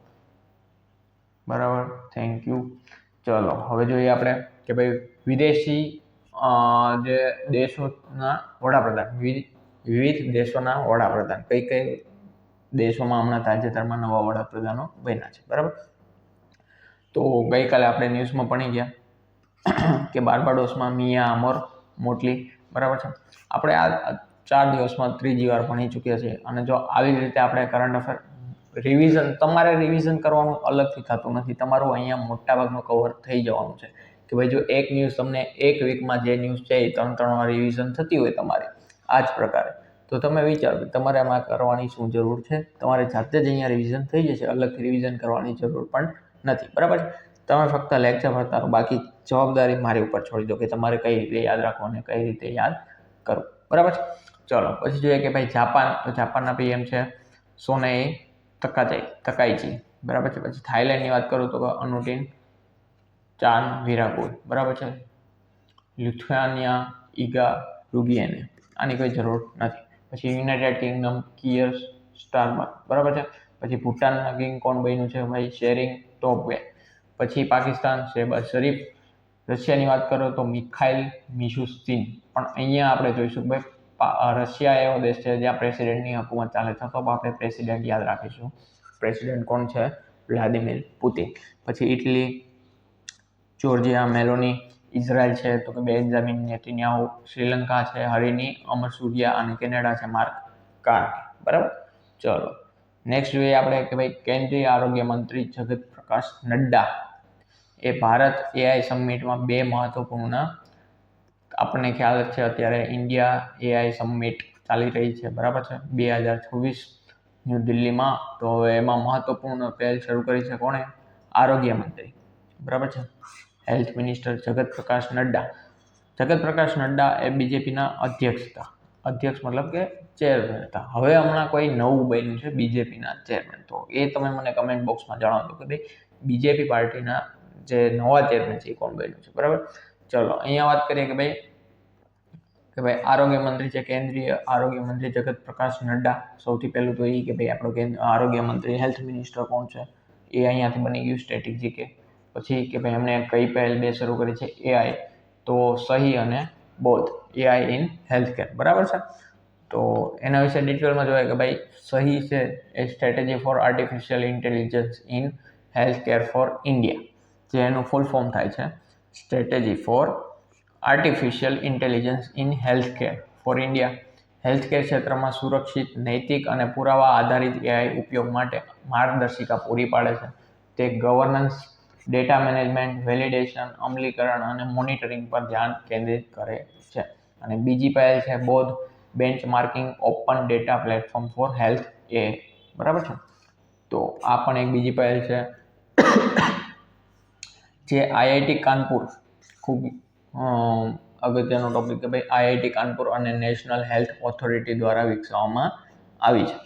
બરાબર, થેન્ક યુ. ચલો હવે જોઈએ આપણે કે ભાઈ વિદેશી જે દેશોના વડાપ્રધાન, વિવિધ દેશોના વડાપ્રધાન કઈ કઈ દેશોમાં હમણાં તાજેતરમાં નવા વડાપ્રધાનો બન્યા છે. બરાબર, તો ગઈકાલે આપણે ન્યૂઝમાં ભણી ગયા કે બાર્બાડોસમાં મિયા અમર મોટલી. બરાબર છે, આપણે આ 4 દિવસમાં ત્રીજી વાર ભણી ચૂક્યા છીએ. અને જો આવી રીતે આપણે કરંટ અફેર તમારે રિવિઝન કરવાનું અલગથી થતું નથી, તમારું અહીંયા મોટાભાગનું કવર થઈ જવાનું છે. કે ભાઈ જો એક ન્યૂઝ તમને એક વીકમાં જે ન્યૂઝ છે એ 3 વાર રિવિઝન થતી હોય તમારે આ જ પ્રકારે, તો તમે વિચારો કે તમારે આમાં કરવાની શું જરૂર છે. તમારે જાતે જ અહીંયા રિવિઝન થઈ જશે, અલગથી રિવિઝન કરવાની જરૂર પણ નથી. બરાબર, તમે ફક્ત લેક્ચર ભરતા રહો, બાકી જવાબદારી મારી ઉપર છોડી દો કે તમારે કઈ રીતે યાદ રાખવું અને કઈ રીતે યાદ કરવું. બરાબર, ચલો પછી જોઈએ કે ભાઈ જાપાન. તો જાપાનના પીએમ છે સોનેઈ તકાઈચી. બરાબર છે, પછી થાઈલેન્ડની વાત કરું તો અનુટિન ચાન વિરાગુલ. બરાબર છે, લિથુઆનિયા ઈગા રૂબિએને, આની કોઈ જરૂર નથી. પછી યુનાઇટેડ કિંગડમ કિયર સ્ટારમર. બરાબર છે, પછી ભૂટાનના કિંગ કોણ બન્યું છે ભાઈ શેરિંગ ટોપવે. પછી પાકિસ્તાન શેહબાઝ શરીફ. રશિયાની વાત કરો તો મિખાઇલ મિશુસ્તિન. પણ અહીંયા આપણે જોઈશું ભાઈ રશિયા એવો દેશ છે જ્યાં પ્રેસિડેન્ટની હુકુમત ચાલે છે, તો આપણે પ્રેસિડેન્ટ યાદ રાખીશું. પ્રેસિડેન્ટ કોણ છે? Vladimir Putin. પછી ઇટલી જોર્જિયા મેલોની. ઇઝરાયલ છે તો કે બેન્જામિન નેતન્યાહુ. શ્રીલંકા છે હરિની અમરસુરિયા. અને કેનેડા છે માર્ક કાર્ની. બરાબર, ચલો નેક્સ્ટ જોઈએ આપણે કે ભાઈ કેન્દ્રીય આરોગ્ય મંત્રી જગત પ્રકાશ નડ્ડા એ ભારત એઆઈ સમિટમાં 2 મહત્વપૂર્ણ, આપણને ખ્યાલ જ છે અત્યારે ઇન્ડિયા એઆઈ સમિટ ચાલી રહી છે. બરાબર છે, 2026 ન્યૂ દિલ્હીમાં. તો હવે એમાં મહત્વપૂર્ણ પહેલ શરૂ કરી છે કોણે? આરોગ્ય મંત્રી. બરાબર છે, હેલ્થ મિનિસ્ટર જગત પ્રકાશ નડ્ડા. જગત પ્રકાશ નડ્ડા એ બીજેપીના અધ્યક્ષ હતા. અધ્યક્ષ મતલબ કે ચેરમેન હતા. હવે હમણાં કોઈ નવું બન્યું છે બીજેપીના ચેરમેન, તો એ તમે મને કમેન્ટ બોક્સમાં જણાવજો કે ભાઈ બીજેપી પાર્ટીના જે નવા ચેરમેન છે એ કોણ બન્યું છે. બરાબર, ચલો અહીંયા વાત કરીએ કે ભાઈ આરોગ્ય મંત્રી છે કેન્દ્રીય આરોગ્ય મંત્રી જગત પ્રકાશ નડ્ડા. સૌથી પહેલું તો એ કે ભાઈ આપણો આરોગ્ય મંત્રી હેલ્થ મિનિસ્ટર કોણ છે એ અહીંયાથી બની ગયું સ્ટ્રેટેજી કે. પછી કે ભાઈ એમણે કઈ પહેલ 2 શરૂ કરી છે એઆઈ, તો સહી અને બોધ એઆઈ ઇન હેલ્થ કેર. બરાબર છે, તો એના વિશે ડિટેલમાં જોઈએ કે ભાઈ સહી છે એ strategy for artificial intelligence in health care for India, જે એનું ફૂલ ફોર્મ થાય છે strategy for artificial intelligence in health care for India. Healthcare ક્ષેત્રમાં સુરક્ષિત, નૈતિક અને પુરાવા આધારિત એઆઈ ઉપયોગ માટે માર્ગદર્શિકા પૂરી પાડે છે. તે ગવર્નન્સ, ડેટા મેનેજમેન્ટ, વેલિડેશન, અમલીકરણ અને મોનિટરિંગ પર ધ્યાન કેન્દ્રિત કરે છે. અને બીજી પહેલ છે Bodh benchmarking open data platform for health એ. બરાબર છે, તો આ પણ એક બીજી પહેલ છે જે આઈઆઈટી કાનપુર, ખૂબ અગત્યનો ટોપિક કે ભાઈ આઈઆઈટી કાનપુર અને નેશનલ હેલ્થ ઓથોરિટી દ્વારા વિકસાવવામાં આવી છે.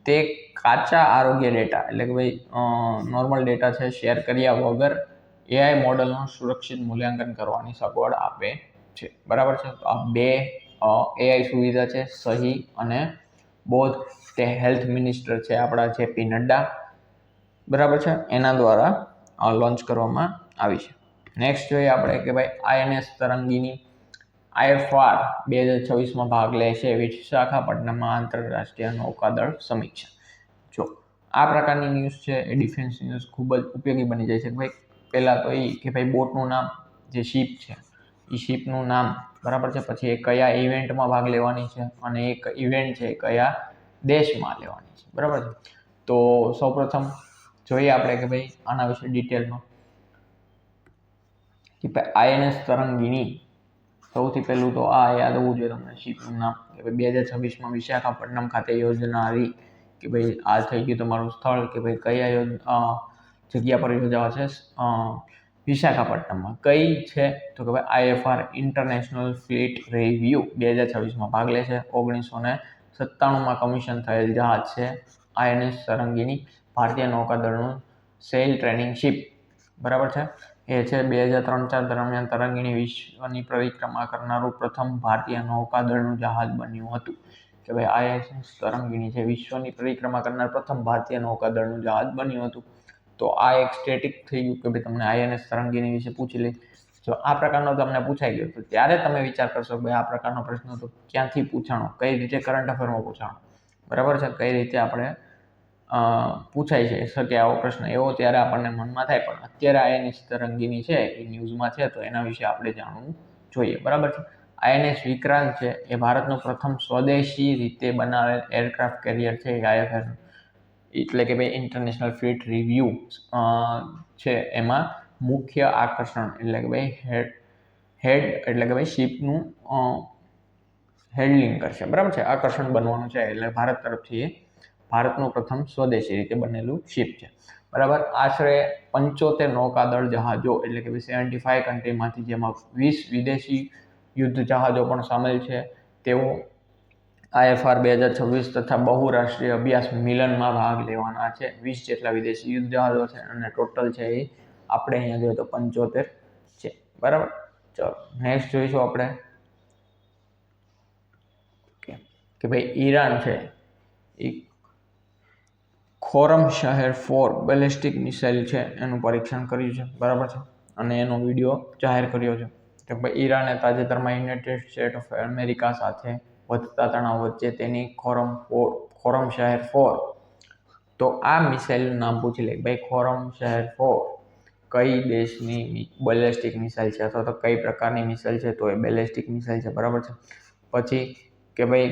તે કાચા આરોગ્ય ડેટા એટલે કે ભાઈ નોર્મલ ડેટા છે શેર કર્યા વગર એઆઈ મોડલનું સુરક્ષિત મૂલ્યાંકન કરવાની સગવડ આપે છે. બરાબર છે, તો આ 2 એઆઈ સુવિધા છે સહી અને બોધ. તે હેલ્થ મિનિસ્ટર છે આપણા જેપી નડ્ડા, બરાબર છે, એના દ્વારા લોન્ચ કરવામાં આવી છે. નેક્સ્ટ જોઈએ આપણે કે ભાઈ આઈએનએસ તરંગીની આઈએફઆર 2026માં ભાગ લે છે વિશાખાપટ્ટનમમાં આંતરરાષ્ટ્રીય નૌકાદળ સમીક્ષા. જો આ પ્રકારની ન્યૂઝ છે એ ડિફેન્સ ન્યૂઝ ખૂબ જ ઉપયોગી બની જાય છે. ભાઈ પહેલાં તો એ કે ભાઈ બોટનું નામ, જે શિપ છે એ શિપનું નામ. બરાબર છે, પછી એ કયા ઇવેન્ટમાં ભાગ લેવાની છે અને એક ઇવેન્ટ છે કયા દેશમાં લેવાની છે. બરાબર છે, તો સૌપ્રથમ જોઈએ આપણે કે ભાઈ આના વિશે ડિટેલમાં કે ભાઈ આઈએનએસ તરંગીણી. સૌથી પહેલું તો આ યાદ હોવું જોઈએ તમને શિપનું નામ કે ભાઈ 2026માં વિશાખાપટ્ટનમ ખાતે યોજનારી કે ભાઈ આ થઈ ગયું તમારું સ્થળ કે ભાઈ કયા જગ્યા પર યોજાવા છે વિશાખાપટ્ટનમમાં. કઈ છે તો કે ભાઈ આઈએફઆર ઇન્ટરનેશનલ ફ્લીટ રિવ્યૂ 2026માં ભાગ લે છે. 1997માં કમિશન થયેલ જહાજ છે આઈએનએસ તરંગીણી, ભારતીય નૌકાદળનું સેલ ટ્રેનિંગ શિપ. બરાબર છે, એ છે 2003-4 દરમિયાન તરંગીણી વિશ્વની પરિક્રમા કરનારું પ્રથમ ભારતીય નૌકાદળનું જહાજ બન્યું હતું. કે ભાઈ આઈએનએસ તરંગીણી છે વિશ્વની પરિક્રમા કરનાર પ્રથમ ભારતીય નૌકાદળનું જહાજ બન્યું હતું. તો આ એક સ્ટેટિક થઈ ગયું કે ભાઈ તમને INS તરંગીની વિશે પૂછી લે. જો આ પ્રકારનો તમને પૂછાઈ ગયો તો ત્યારે તમે વિચાર કરશો કે ભાઈ આ પ્રકારનો પ્રશ્ન તો ક્યાંથી પૂછાણો, કઈ રીતે કરંટ અફેરમાં પૂછાણો, બરાબર છે, કઈ રીતે આપણે પૂછાઈ છે શકે આવો પ્રશ્ન એવો ત્યારે આપણને મનમાં થાય. પણ અત્યારે INS તરંગીની છે એ ન્યૂઝમાં છે તો એના વિશે આપણે જાણવું જોઈએ, બરાબર છે. INS વિક્રાંત છે એ ભારતનું પ્રથમ સ્વદેશી રીતે બનાવેલ એરક્રાફ્ટ કેરિયર છે. IFR એટલે કે ભાઈ ઇન્ટરનેશનલ ફ્લીટ રિવ્યૂ છે એમાં મુખ્ય આકર્ષણ એટલે કે ભાઈ હેડ એટલે કે ભાઈ શિપનું હેન્ડલિંગ કરશે, બરાબર છે, આકર્ષણ બનવાનું છે. એટલે ભારત તરફથી એ ભારતનું પ્રથમ સ્વદેશી રીતે બનેલું શિપ છે, બરાબર. આશરે 75 નૌકાદળ જહાજો એટલે કે 75 કન્ટ્રીમાંથી, જેમાં 20 વિદેશી યુદ્ધ જહાજો પણ સામેલ છે, તેઓ IFR 2026 તથા બહુરાષ્ટ્રીય અભ્યાસ મિલનમાં ભાગ લેવાના છે. 20 જેટલા વિદેશી યુદ્ધ જહાજો છે અને ટોટલ છે એ આપણે અહીંયા જોઈએ તો 75 છે, બરાબર. ચલો નેક્સ્ટ જોઈશું આપણે કે ભાઈ ઈરાન છે એ ખોરમ શહેર 4 બેલિસ્ટિક મિસાઇલ છે એનું પરીક્ષણ કર્યું છે, બરાબર છે, અને એનો વિડીયો જાહેર કર્યો છે. કે ભાઈ ઈરાને તાજેતરમાં યુનાઇટેડ સ્ટેટ ઓફ અમેરિકા સાથે વધતા તણાવ વચ્ચે તેની ખોરમ શહેર 4, તો આ મિસાઇલનું નામ પૂછી લે ભાઈ. ખોરમ શહેર 4 કઈ દેશની બેલિસ્ટિક મિસાઇલ છે અથવા તો કઈ પ્રકારની મિસાઇલ છે, તો એ બેલિસ્ટિક મિસાઇલ છે, બરાબર છે. પછી કે ભાઈ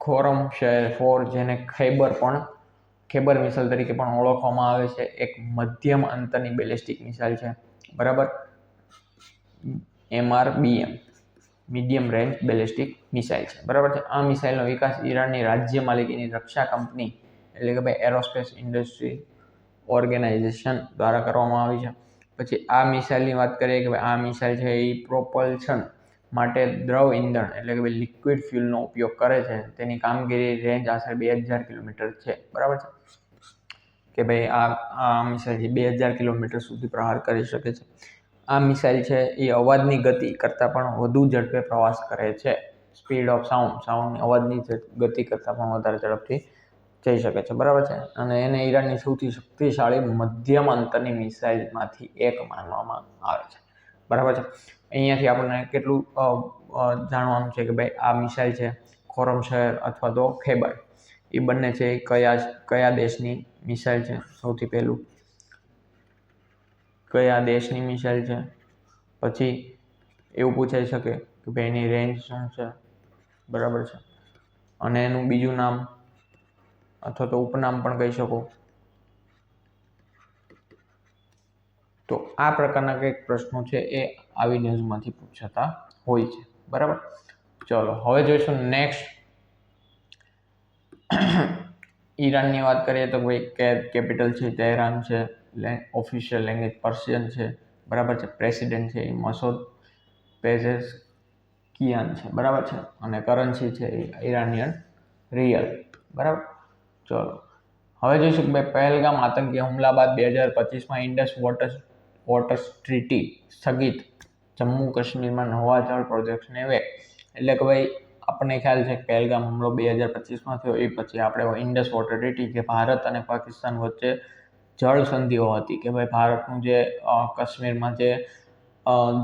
ખોરમ શહેર 4 જેને ખૈબર મિસાઇલ તરીકે પણ ઓળખવામાં આવે છે, એક મધ્યમ અંતરની બેલિસ્ટિક મિસાઇલ છે, બરાબર. MRBM medium range ballistic missile છે, બરાબર છે. આ મિસાઇલનો વિકાસ ઈરાનની રાજ્ય માલિકીની રક્ષા કંપની એટલે કે ભાઈ એરોસ્પેસ ઇન્ડસ્ટ્રી ઓર્ગેનાઇઝેશન દ્વારા કરવામાં આવી છે. પછી આ મિસાઇલની વાત કરીએ કે ભાઈ આ મિસાઇલ છે એ પ્રોપલ્શન માટે દ્રવ ઇંધણ એટલે કે ભાઈ લિક્વિડ ફ્યુલનો ઉપયોગ કરે છે. તેની કામગીરી રેન્જ આશરે 2000 કિલોમીટર છે, બરાબર છે, કે ભાઈ આ મિસાઇલ છે 2000 કિલોમીટર સુધી પ્રહાર કરી શકે છે. આ મિસાઇલ છે એ અવાજની ગતિ કરતાં પણ વધુ ઝડપે પ્રવાસ કરે છે. સ્પીડ ઓફ સાઉન્ડની અવાજની ગતિ કરતાં પણ વધારે ઝડપથી જઈ શકે છે, બરાબર છે. અને એને ઈરાનની સૌથી શક્તિશાળી મધ્યમ અંતરની મિસાઇલમાંથી એક માનવામાં આવે છે, બરાબર છે. અહીંયાથી આપણને કેટલું જાણવાનું છે કે ભાઈ આ મિસાઇલ છે ખોરમ શહેર અથવા તો ખૈબર, એ બંને છે એ કયા દેશની મિસાઇલ છે. સૌથી પહેલું કયા દેશની મિસાઇલ છે. પછી એવું પૂછાઈ શકે કે ભાઈ એની રેન્જ શું છે, બરાબર છે, અને એનું બીજું નામ અથવા તો ઉપનામ પણ કહી શકો. તો આ પ્રકારના કંઈક પ્રશ્નો છે એ આવી ન્યૂઝમાંથી પૂછાતા હોય છે, બરાબર. ચલો હવે જોઈશું નેક્સ્ટ. ઈરાનની વાત કરીએ તો ભાઈ કેપિટલ છે તેહરાન છે, ઓફિશિયલ લેંગ્વેજ પર્શિયન છે, બરાબર છે. પ્રેસિડેન્ટ છે એ મસૂદ પેઝેશકિયાન છે, બરાબર છે, અને કરન્સી છે એ ઈરાનિયન રિયલ, બરાબર. ચલો હવે જોઈશું કે ભાઈ પહેલગામ આતંકી હુમલા બાદ 2025માં ઇન્ડસ વોટર ટ્રીટી સ્થગિત, જમ્મુ કાશ્મીરમાં નવા જળ પ્રોજેક્ટ્સને વેગ. એટલે કે ભાઈ આપણને ખ્યાલ છે કે પહેલગામ હુમલો 2025માં થયો, એ પછી આપણે ઇન્ડસ વોટર ટ્રીટી કે ભારત અને પાકિસ્તાન વચ્ચે જળ સંધિઓ હતી કે ભાઈ ભારતનું જે કાશ્મીરમાં જે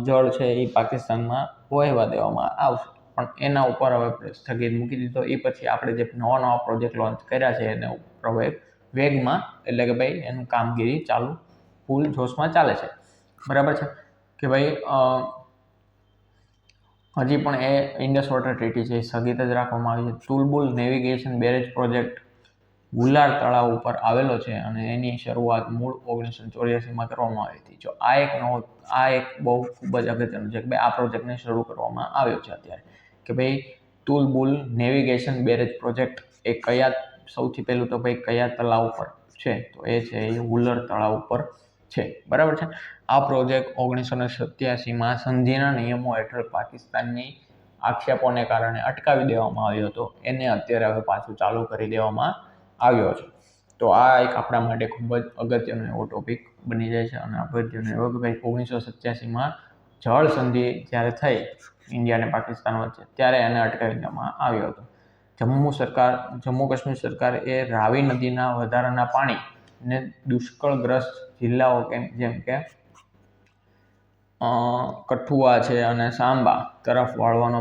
જળ છે એ પાકિસ્તાનમાં વહેવા દેવામાં આવશે, પણ એના ઉપર હવે સ્થગિત મૂકી દીધો. એ પછી આપણે જે નવા પ્રોજેક્ટ લોન્ચ કર્યા છે એને ઉપર વેગમાં એટલે કે ભાઈ એનું કામગીરી ચાલુ ફૂલ જોશમાં ચાલે છે, બરાબર છે. કે ભાઈ હજી પણ એ ઇન્ડસ વોટર ટ્રીટી છે એ સ્થગિત જ રાખવામાં આવી છે. તુલબુલ નેવિગેશન બેરેજ પ્રોજેક્ટ હુલાર તળાવ ઉપર આવેલો છે અને એની શરૂઆત મૂળ 1984માં કરવામાં આવી હતી. જો આ એક બહુ ખૂબ જ અગત્યનું છે કે ભાઈ આ પ્રોજેક્ટને શરૂ કરવામાં આવ્યો છે અત્યારે. કે ભાઈ તુલબુલ નેવિગેશન બેરેજ પ્રોજેક્ટ એ સૌથી પહેલું તો ભાઈ કયા તળાવ ઉપર છે, તો એ છે એ હુલર તળાવ ઉપર છે, બરાબર છે. આ પ્રોજેક્ટ 1987માં સંધિના નિયમો હેઠળ પાકિસ્તાનની આક્ષેપોને કારણે અટકાવી દેવામાં આવ્યો હતો. એને અત્યારે હવે પાછું ચાલુ કરી દેવામાં આવ્યો છે. તો આ એક આપણા માટે ખૂબ જ અગત્યનો એવો ટોપિક બની જાય છે. અને અગત્યનો એવો કે ભાઈ 1987માં જળ સંધિ જ્યારે થઈ ઇન્ડિયા અને પાકિસ્તાન વચ્ચે ત્યારે એને અટકાવી દેવામાં આવ્યો હતો. જમ્મુ કાશ્મીર સરકાર એ રાવી નદીના વધારાના પાણી ને દુષ્કાળગ્રસ્ત જિલ્લાઓ જેમ કે કઠુઆ છે અને સાંબા તરફ વાળવાનો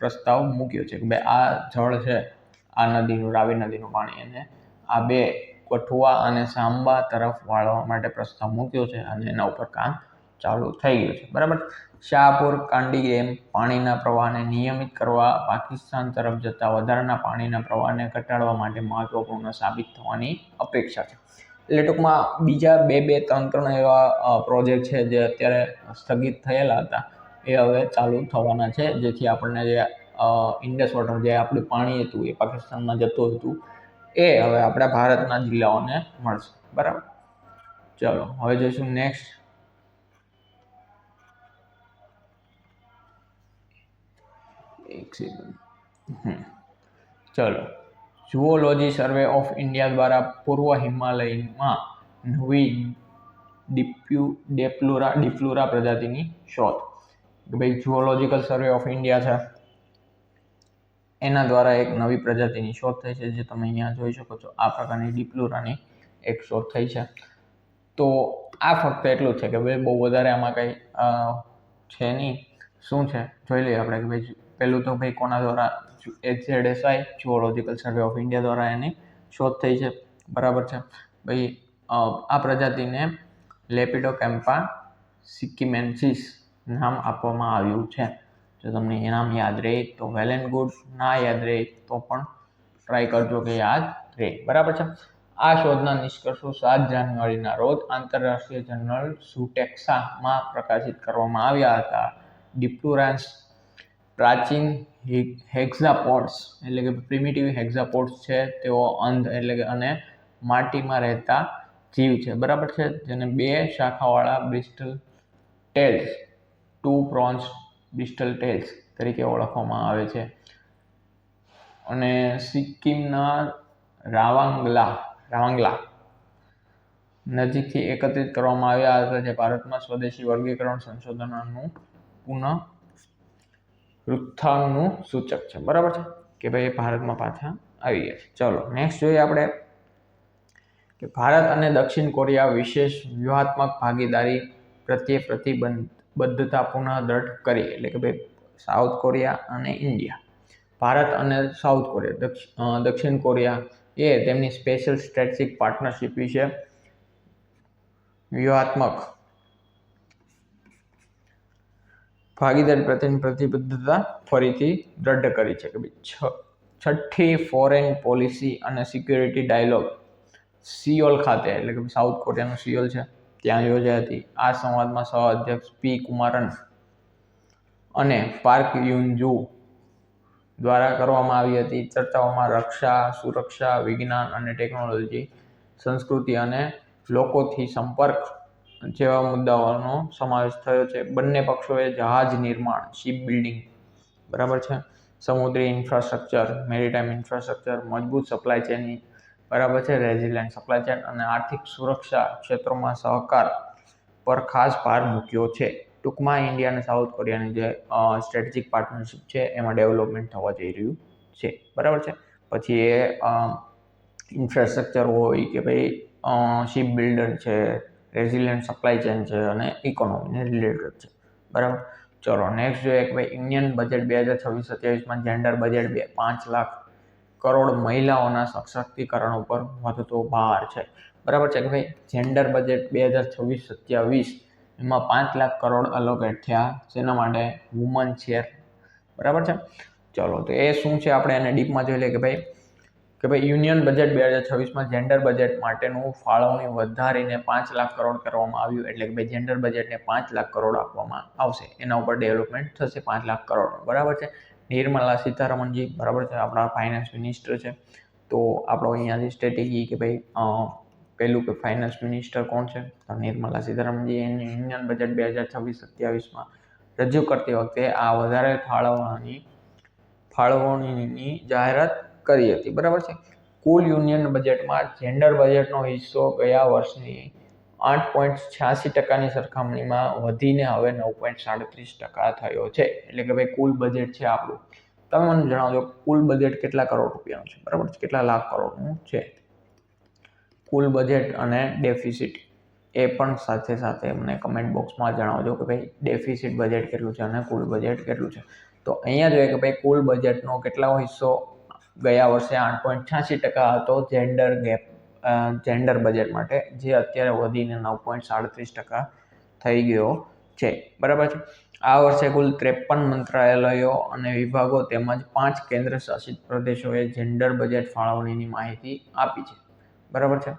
પ્રસ્તાવ મૂક્યો છે કે ભાઈ આ જળ છે, આ નદીનું, રાવી નદીનું પાણી, અને આ બે કઠુઆ અને સાંબા તરફ વાળવા માટે પ્રસ્તાવ મૂક્યો છે અને એના ઉપર કામ ચાલુ થઈ ગયું છે, બરાબર. શાહપુર કાંડી ડેમ પાણીના પ્રવાહને નિયમિત કરવા, પાકિસ્તાન તરફ જતા વધારાના પાણીના પ્રવાહને ઘટાડવા માટે મહત્વપૂર્ણ સાબિત થવાની અપેક્ષા છે. એટલે ટૂંકમાં બીજા ત્રણ એવા પ્રોજેક્ટ છે જે અત્યારે સ્થગિત થયેલા હતા એ હવે ચાલુ થવાના છે, જેથી આપણને જે ઇન્ડસ વોટર જે આપણું પાણી હતું એ પાકિસ્તાનમાં જતું હતું એ હવે આપણા ભારતના જિલ્લાઓને મળશે, બરાબર. ચલો હવે જોઈશું નેક્સ્ટ. ચલો, ઝુઓલોજી સર્વે ઓફ ઇન્ડિયા દ્વારા પૂર્વ હિમાલયમાં નવી ડિપ્લુરા પ્રજાતિની શોધ. ભાઈ ઝુઓલોજીકલ સર્વે ઓફ ઇન્ડિયા છે એના દ્વારા એક નવી પ્રજાતિની શોધ થઈ છે, જે તમે અહીંયા જોઈ શકો છો. આ પ્રકારની ડિપ્લુરાની એક શોધ થઈ છે. તો આ ફક્ત એટલું છે કે ભાઈ બહુ વધારે આમાં કંઈ છે નહીં. શું છે જોઈ લઈએ આપણે કે ભાઈ પહેલું તો ભાઈ કોના દ્વારા, HZSI ઝુઓલોજીકલ સર્વે ઓફ ઇન્ડિયા દ્વારા એની શોધ થઈ છે, બરાબર છે. ભાઈ આ પ્રજાતિને લેપિડોકેમ્પા સિક્કિમેન્સિસ નામ આપવામાં આવ્યું છે. જો તમને એ નામ યાદ રહે તો વેલ એન્ડ ગુડ, ના યાદ રહે તો પણ ટ્રાય કરજો કે યાદ રહે, બરાબર છે. આ શોધના નિષ્કર્ષો 7 જાન્યુઆરીના રોજ આંતરરાષ્ટ્રીય જર્નલ ઝૂટેક્સામાં પ્રકાશિત કરવામાં આવ્યા હતા. ડિપ્લુરાન્સ પ્રાચીન હેક્ઝાપોડ્સ એટલે કે પ્રિમિટિવ હેક્ઝાપોડ્સ છે. તેઓ અંધ એટલે કે અને માટીમાં રહેતા જીવ છે, બરાબર છે, જેને 2 શાખાવાળા બ્રિસ્ટલ ટેલ્સ, 2 પ્રોન્સ બ્રિસ્ટલ ટેલ્સ તરીકે ઓળખવામાં આવે છે. અને સિક્કિમના રાવાંગલા નજીકથી એકત્રિત કરવામાં આવ્યા હતા, જે ભારતમાં સ્વદેશી વર્ગીકરણ સંશોધનનું પુનરુત્થાનનું સૂચક છે, બરાબર છે, કે ભાઈ ભારતમાં પાછા આવી ગયા છે. ચલો નેક્સ્ટ જોઈએ આપણે કે ભારત અને દક્ષિણ કોરિયા વિશેષ વ્યૂહાત્મક ભાગીદારી પ્રત્યે પ્રતિબદ્ધતા પુનઃ દ્રઢ કરી. એટલે કે ભાઈ સાઉથ કોરિયા અને ઇન્ડિયા, ભારત અને સાઉથ કોરિયા, દક્ષિણ કોરિયા એ તેમની સ્પેશિયલ સ્ટ્રેટેજિક પાર્ટનરશિપ વિશે વ્યૂહાત્મક ભાગીદારી પ્રત્યેની પ્રતિબદ્ધતા ફરીથી દ્રઢ કરી છે કે ભાઈ છઠ્ઠી ફોરેન પોલિસી અને સિક્યોરિટી ડાયલોગ સિયોલ ખાતે, એટલે કે સાઉથ કોરિયાનું સિયોલ છે ત્યાં યોજાઈ હતી. આ સંવાદમાં સહ અધ્યક્ષ પી કુમારન અને પાર્ક યુન-જુ દ્વારા કરવામાં આવી હતી. ચર્ચાઓમાં રક્ષા, સુરક્ષા, વિજ્ઞાન અને ટેકનોલોજી, સંસ્કૃતિ અને લોકોથી સંપર્ક જેવા મુદ્દાઓનો સમાવેશ થયો છે. બંને પક્ષોએ જહાજ નિર્માણ, શિપ બિલ્ડિંગ, બરાબર છે, સમુદ્રી ઇન્ફ્રાસ્ટ્રક્ચર, મેરીટાઈમ ઇન્ફ્રાસ્ટ્રક્ચર, મજબૂત સપ્લાય ચેન, બરાબર છે, રેઝિલિયન્ટ સપ્લાય ચેન અને આર્થિક સુરક્ષા ક્ષેત્રોમાં સહકાર પર ખાસ ભાર મૂક્યો છે. ટૂંકમાં ઇન્ડિયા અને સાઉથ કોરિયાની જે સ્ટ્રેટેજિક પાર્ટનરશિપ છે એમાં ડેવલપમેન્ટ થવા જઈ રહ્યું છે, બરાબર છે. પછી એ ઇન્ફ્રાસ્ટ્રક્ચર હોય કે ભાઈ શિપ બિલ્ડર છે, રેઝિલિયન્ટ સપ્લાય ચેન છે અને ઇકોનોમીને રિલેટેડ છે, બરાબર. ચલો નેક્સ્ટ જોઈએ કે ભાઈ ઇન્ડિયન બજેટ 2026-27માં જેન્ડર બજેટ 5 લાખ કરોડ મહિલાઓના સશક્તિકરણ ઉપર વધતો ભાર છે, બરાબર છે, કે ભાઈ જેન્ડર બજેટ 2026-27 એમાં 5 લાખ કરોડ અલોકેટ થયા જેના માટે વુમન શેર, બરાબર છે. ચલો તો એ શું છે આપણે એને ડીપમાં જોઈ લઈએ કે ભાઈ યુનિયન બજેટ 2026માં જેન્ડર બજેટ માટેનું ફાળવણી વધારીને 5 લાખ કરોડ કરવામાં આવ્યું. એટલે કે ભાઈ જેન્ડર બજેટને 5 લાખ કરોડ આપવામાં આવશે, એના ઉપર ડેવલપમેન્ટ થશે 5 લાખ કરોડ, બરાબર છે. નિર્મલા સીતારમણજી, બરાબર છે, આપણા ફાઇનાન્સ મિનિસ્ટર છે. તો આપણો અહીંયાથી સ્ટ્રેટેજી કે ભાઈ પહેલું કે ફાઇનાન્સ મિનિસ્ટર કોણ છે, તો નિર્મલા સીતારમણજી એની યુનિયન બજેટ 2026-27માં રજૂ કરતી વખતે આ વધારે ફાળવણીની જાહેરાત કરી હતી, બરાબર છે. કુલ યુનિયન બજેટમાં જેન્ડર બજેટનો હિસ્સો ગયા વર્ષની 8.86%ની સરખામણીમાં વધીને હવે 9.37% થયો છે. એટલે કે ભાઈ કુલ બજેટ છે આપણું, તમે મને જણાવજો કુલ બજેટ કેટલા કરોડ રૂપિયાનું છે, બરાબર છે, કેટલા લાખ કરોડનું છે. કુલ બજેટ અને ડેફિસિટ એ પણ સાથે સાથે મને કમેન્ટ બોક્સમાં જણાવજો કે ભાઈ ડેફિસિટ બજેટ કેટલું છે અને કુલ બજેટ કેટલું છે. તો અહીંયા જોઈએ કે ભાઈ કુલ બજેટનો કેટલો હિસ્સો ગયા વર્ષે 8.86% હતો જેન્ડર બજેટ માટે, જે અત્યારે વધીને 9.37% થઈ ગયો છે. બરાબર છે. આ વર્ષે કુલ 53 મંત્રાલયો અને વિભાગો તેમજ 5 કેન્દ્ર શાસિત પ્રદેશોએ જેન્ડર બજેટ ફાળવણીની માહિતી આપી છે. બરાબર છે.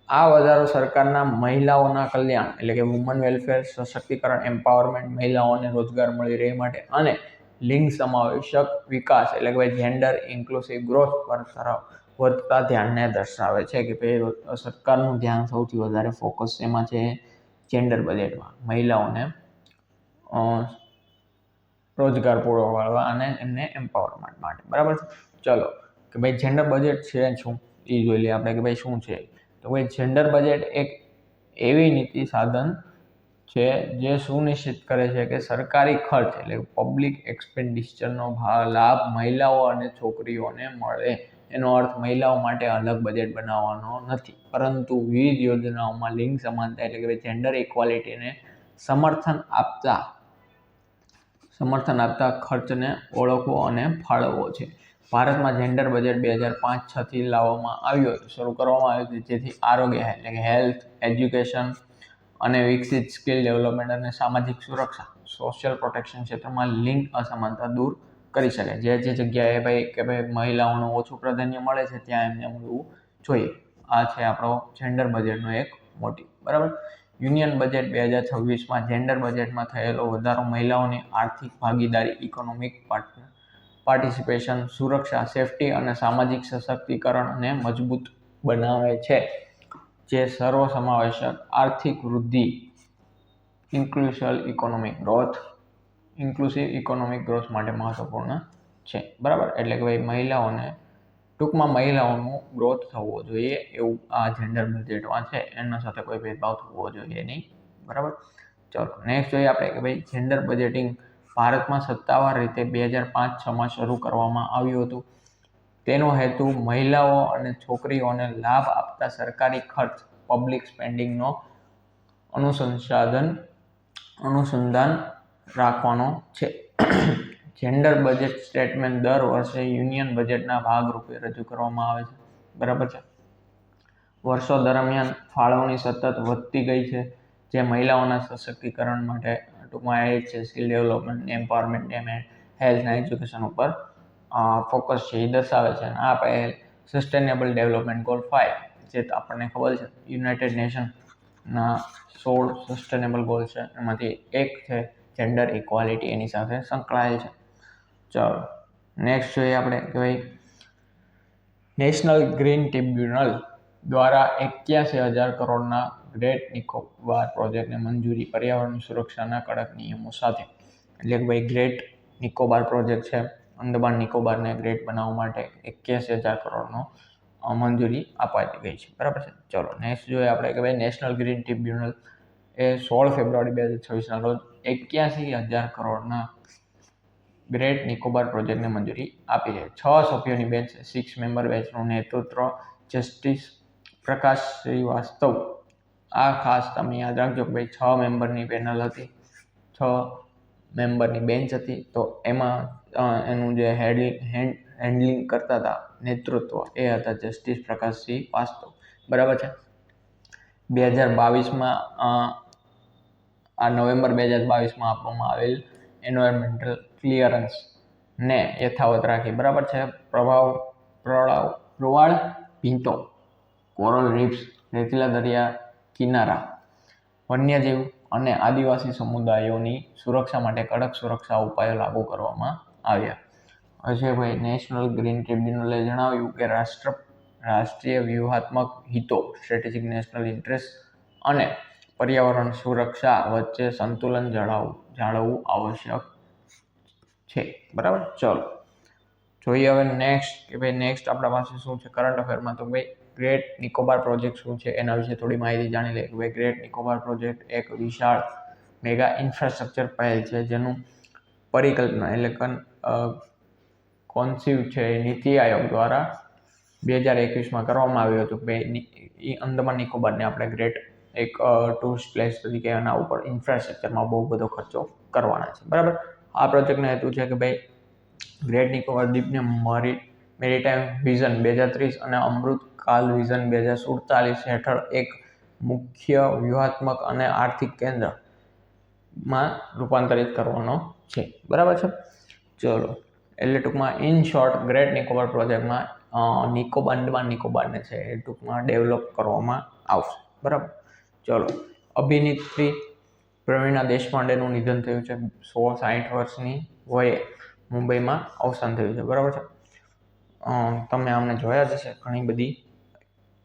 આ વધારો સરકારના મહિલાઓના કલ્યાણ એટલે કે વુમન વેલફેર, સશક્તિકરણ, એમ્પાવરમેન્ટ, મહિલાઓને રોજગાર મળી રહે માટે અને લિંગ સમાવેશક વિકાસ એટલે કે જેન્ડર ઇન્ક્લુસિવ ગ્રોથ પર તરફ વધતા ધ્યાનને દર્શાવે છે કે ભાઈ સરકારનું ધ્યાન સૌથી વધારે ફોકસ એમાં છે જેન્ડર બજેટમાં, મહિલાઓને રોજગાર પૂરો પાડવા અને એમને એમ્પાવરમેન્ટ માટે. બરાબર છે. ચલો કે ભાઈ જેન્ડર બજેટ છે શું એ જોઈ લઈએ આપણે કે ભાઈ શું છે. તો ભાઈ જેન્ડર બજેટ એક એવી નીતિ સાધન છે જે સુનિશ્ચિત કરે છે કે સરકારી ખર્ચ એટલે પબ્લિક એક્સપેન્ડિચરનો લાભ મહિલાઓ અને છોકરીઓને મળે. એનો અર્થ મહિલાઓ માટે અલગ બજેટ બનાવવાનો નથી, પરંતુ વિવિધ યોજનાઓમાં લિંગ સમાનતા એટલે કે જેન્ડર ઇક્વાલિટીને સમર્થન આપતા ખર્ચને ઓળખવો અને ફાળવવો છે. ભારતમાં જેન્ડર બજેટ 2005-06થી લાવવામાં આવ્યું હતું, શરૂ કરવામાં આવ્યું હતું, જેથી આરોગ્ય એટલે કે હેલ્થ, એજ્યુકેશન અને વિકસિત સ્કિલ ડેવલપમેન્ટ અને સામાજિક સુરક્ષા સોશિયલ પ્રોટેક્શન ક્ષેત્રમાં લિંગ અસમાનતા દૂર કરી શકે. જે જગ્યાએ ભાઈ મહિલાઓનું ઓછું પ્રાધાન્ય મળે છે ત્યાં એમને મળવું જોઈએ. આ છે આપણો જેન્ડર બજેટનો એક મોટિવ. બરાબર. યુનિયન બજેટ 2026માં જેન્ડર બજેટમાં થયેલો વધારો મહિલાઓની આર્થિક ભાગીદારી, ઇકોનોમિક પાર્ટિસિપેશન, સુરક્ષા, સેફટી અને સામાજિક સશક્તિકરણને મજબૂત બનાવે છે, જે સર્વસમાવેશક આર્થિક વૃદ્ધિ, ઇન્ક્લુસિવ ઇકોનોમિક ગ્રોથ માટે મહત્વપૂર્ણ છે. બરાબર. એટલે કે ભાઈ મહિલાઓનું ગ્રોથ થવો જોઈએ એવું આ જેન્ડર બજેટમાં છે. એના સાથે કોઈ ભેદભાવ થવો જોઈએ નહીં. બરાબર. ચલો નેક્સ્ટ જોઈએ આપણે કે ભાઈ જેન્ડર બજેટિંગ ભારતમાં સત્તાવાર રીતે 2005-06માં શરૂ કરવામાં આવ્યું હતું. તેનો હેતુ મહિલાઓ અને છોકરીઓને લાભ આપતા સરકારી ખર્ચ પબ્લિક સ્પેન્ડિંગનો અનુસંધાન રાખવાનો છે. જેન્ડર બજેટ સ્ટેટમેન્ટ દર વર્ષે યુનિયન બજેટના ભાગરૂપે રજૂ કરવામાં આવે છે. બરાબર છે. વર્ષો દરમિયાન ફાળવણી સતત વધતી ગઈ છે, જે મહિલાઓના સશક્તિકરણ માટે ટૂંકમાં એ છે સ્કિલ ડેવલપમેન્ટ, એમ્પાવરમેન્ટ અને હેલ્થ અને એજ્યુકેશન ઉપર ફોકસ છે એ દર્શાવે છે. આ પહેલ સસ્ટેનેબલ ડેવલપમેન્ટ ગોલ 5 જે આપણને ખબર છે યુનાઇટેડ નેશનના 16 સસ્ટેનેબલ ગોલ છે, એમાંથી એક છે જેન્ડર ઇક્વાલિટી, એની સાથે સંકળાયેલ છે. ચલો નેક્સ્ટ જોઈએ આપણે કે ભાઈ નેશનલ ગ્રીન ટ્રિબ્યુનલ દ્વારા 81,000 કરોડના ગ્રેટ નિકોબાર પ્રોજેક્ટને મંજૂરી, પર્યાવરણ સુરક્ષાના કડક નિયમો સાથે. એટલે કે ભાઈ ગ્રેટ નિકોબાર પ્રોજેક્ટ છે, અંદમાન નિકોબારને ગ્રેટ બનાવવા માટે 81,000 કરોડનો મંજૂરી અપાઈ ગઈ છે. બરાબર છે. ચલો નેક્સ્ટ જોઈએ આપણે કે ભાઈ નેશનલ ગ્રીન ટ્રિબ્યુનલ એ 16 ફેબ્રુઆરી 2026ના રોજ 81,000 કરોડના ગ્રેટ નિકોબાર પ્રોજેક્ટને મંજૂરી આપી છે. 6 સભ્યોની બેન્ચ 6 મેમ્બર બેન્ચનું નેતૃત્વ જસ્ટિસ પ્રકાશ શ્રીવાસ્તવ. આ ખાસ તમે યાદ રાખજો કે ભાઈ 6 મેમ્બરની પેનલ હતી, 6 મેમ્બરની બેન્ચ હતી. તો એમાં એનું જે હેન્ડલિંગ કરતા હતા નેતૃત્વ એ હતા જસ્ટિસ પ્રકાશ શ્રીવાસ્તવ. બરાબર છે. 2022માં આ નવેમ્બર 2022માં આપવામાં આવેલ એન્વાયરમેન્ટલ ક્લિયરન્સ ને યથાવત રાખી. બરાબર છે. પ્રવાળ ભીંતો, કોરલ રીફ્સ, રેતીલા દરિયા કિનારા, વન્યજીવ અને આદિવાસી સમુદાયોની સુરક્ષા માટે કડક સુરક્ષા ઉપાયો લાગુ કરવામાં આવ્યા. અજયભાઈ નેશનલ ગ્રીન ટ્રિબ્યુનલે જણાવ્યું કે રાષ્ટ્રીય વ્યૂહાત્મક હિતો સ્ટ્રેટેજિક નેશનલ ઇન્ટરેસ્ટ અને પર્યાવરણ સુરક્ષા વચ્ચે સંતુલન જાળવવું આવશ્યક છે. બરાબર. ચલો જોઈએ હવે નેક્સ્ટ કે ભાઈ નેક્સ્ટ આપણા પાસે શું છે કરંટ અફેરમાં. તો ભાઈ ગ્રેટ નિકોબાર પ્રોજેક્ટ શું છે એના વિશે થોડી માહિતી જાણી લઈએ. કે ભાઈ ગ્રેટ નિકોબાર પ્રોજેક્ટ એક વિશાળ મેગા ઇન્ફ્રાસ્ટ્રક્ચર પહેલ છે, જેનું પરિકલ્પના એટલે કોન્સીવ છે નીતિ આયોગ દ્વારા 2021માં કરવામાં આવ્યું હતું કે એ અંદમાન નિકોબારને આપણે ગ્રેટ એક ટુરિસ્ટ પ્લેસ તરીકે એના ઉપર ઇન્ફ્રાસ્ટ્રક્ચરમાં બહુ બધો ખર્ચો કરવાના છે, બરાબર. આ પ્રોજેક્ટનો હેતુ છે કે ભાઈ ગ્રેટ નિકોબાર દ્વીપને મેરીટાઈમ વિઝન 2030 અને અમૃતકાલ વિઝન 2047 હેઠળ એક મુખ્ય વ્યૂહાત્મક અને આર્થિક કેન્દ્રમાં રૂપાંતરિત કરવાનો છે, બરાબર છે. ચલો, એટલે ટૂંકમાં ઇન શોર્ટ ગ્રેટ નિકોબાર પ્રોજેક્ટમાં અંદમાન નિકોબારને છે એ ટૂંકમાં ડેવલપ કરવામાં આવશે, બરાબર. ચલો, અભિનેત્રી પ્રવીણા દેશપાંડેનું નિધન થયું છે. 60 વર્ષની વયે મુંબઈમાં અવસાન થયું છે, બરાબર છે. તમે આમને જોયા જ હશે, ઘણી બધી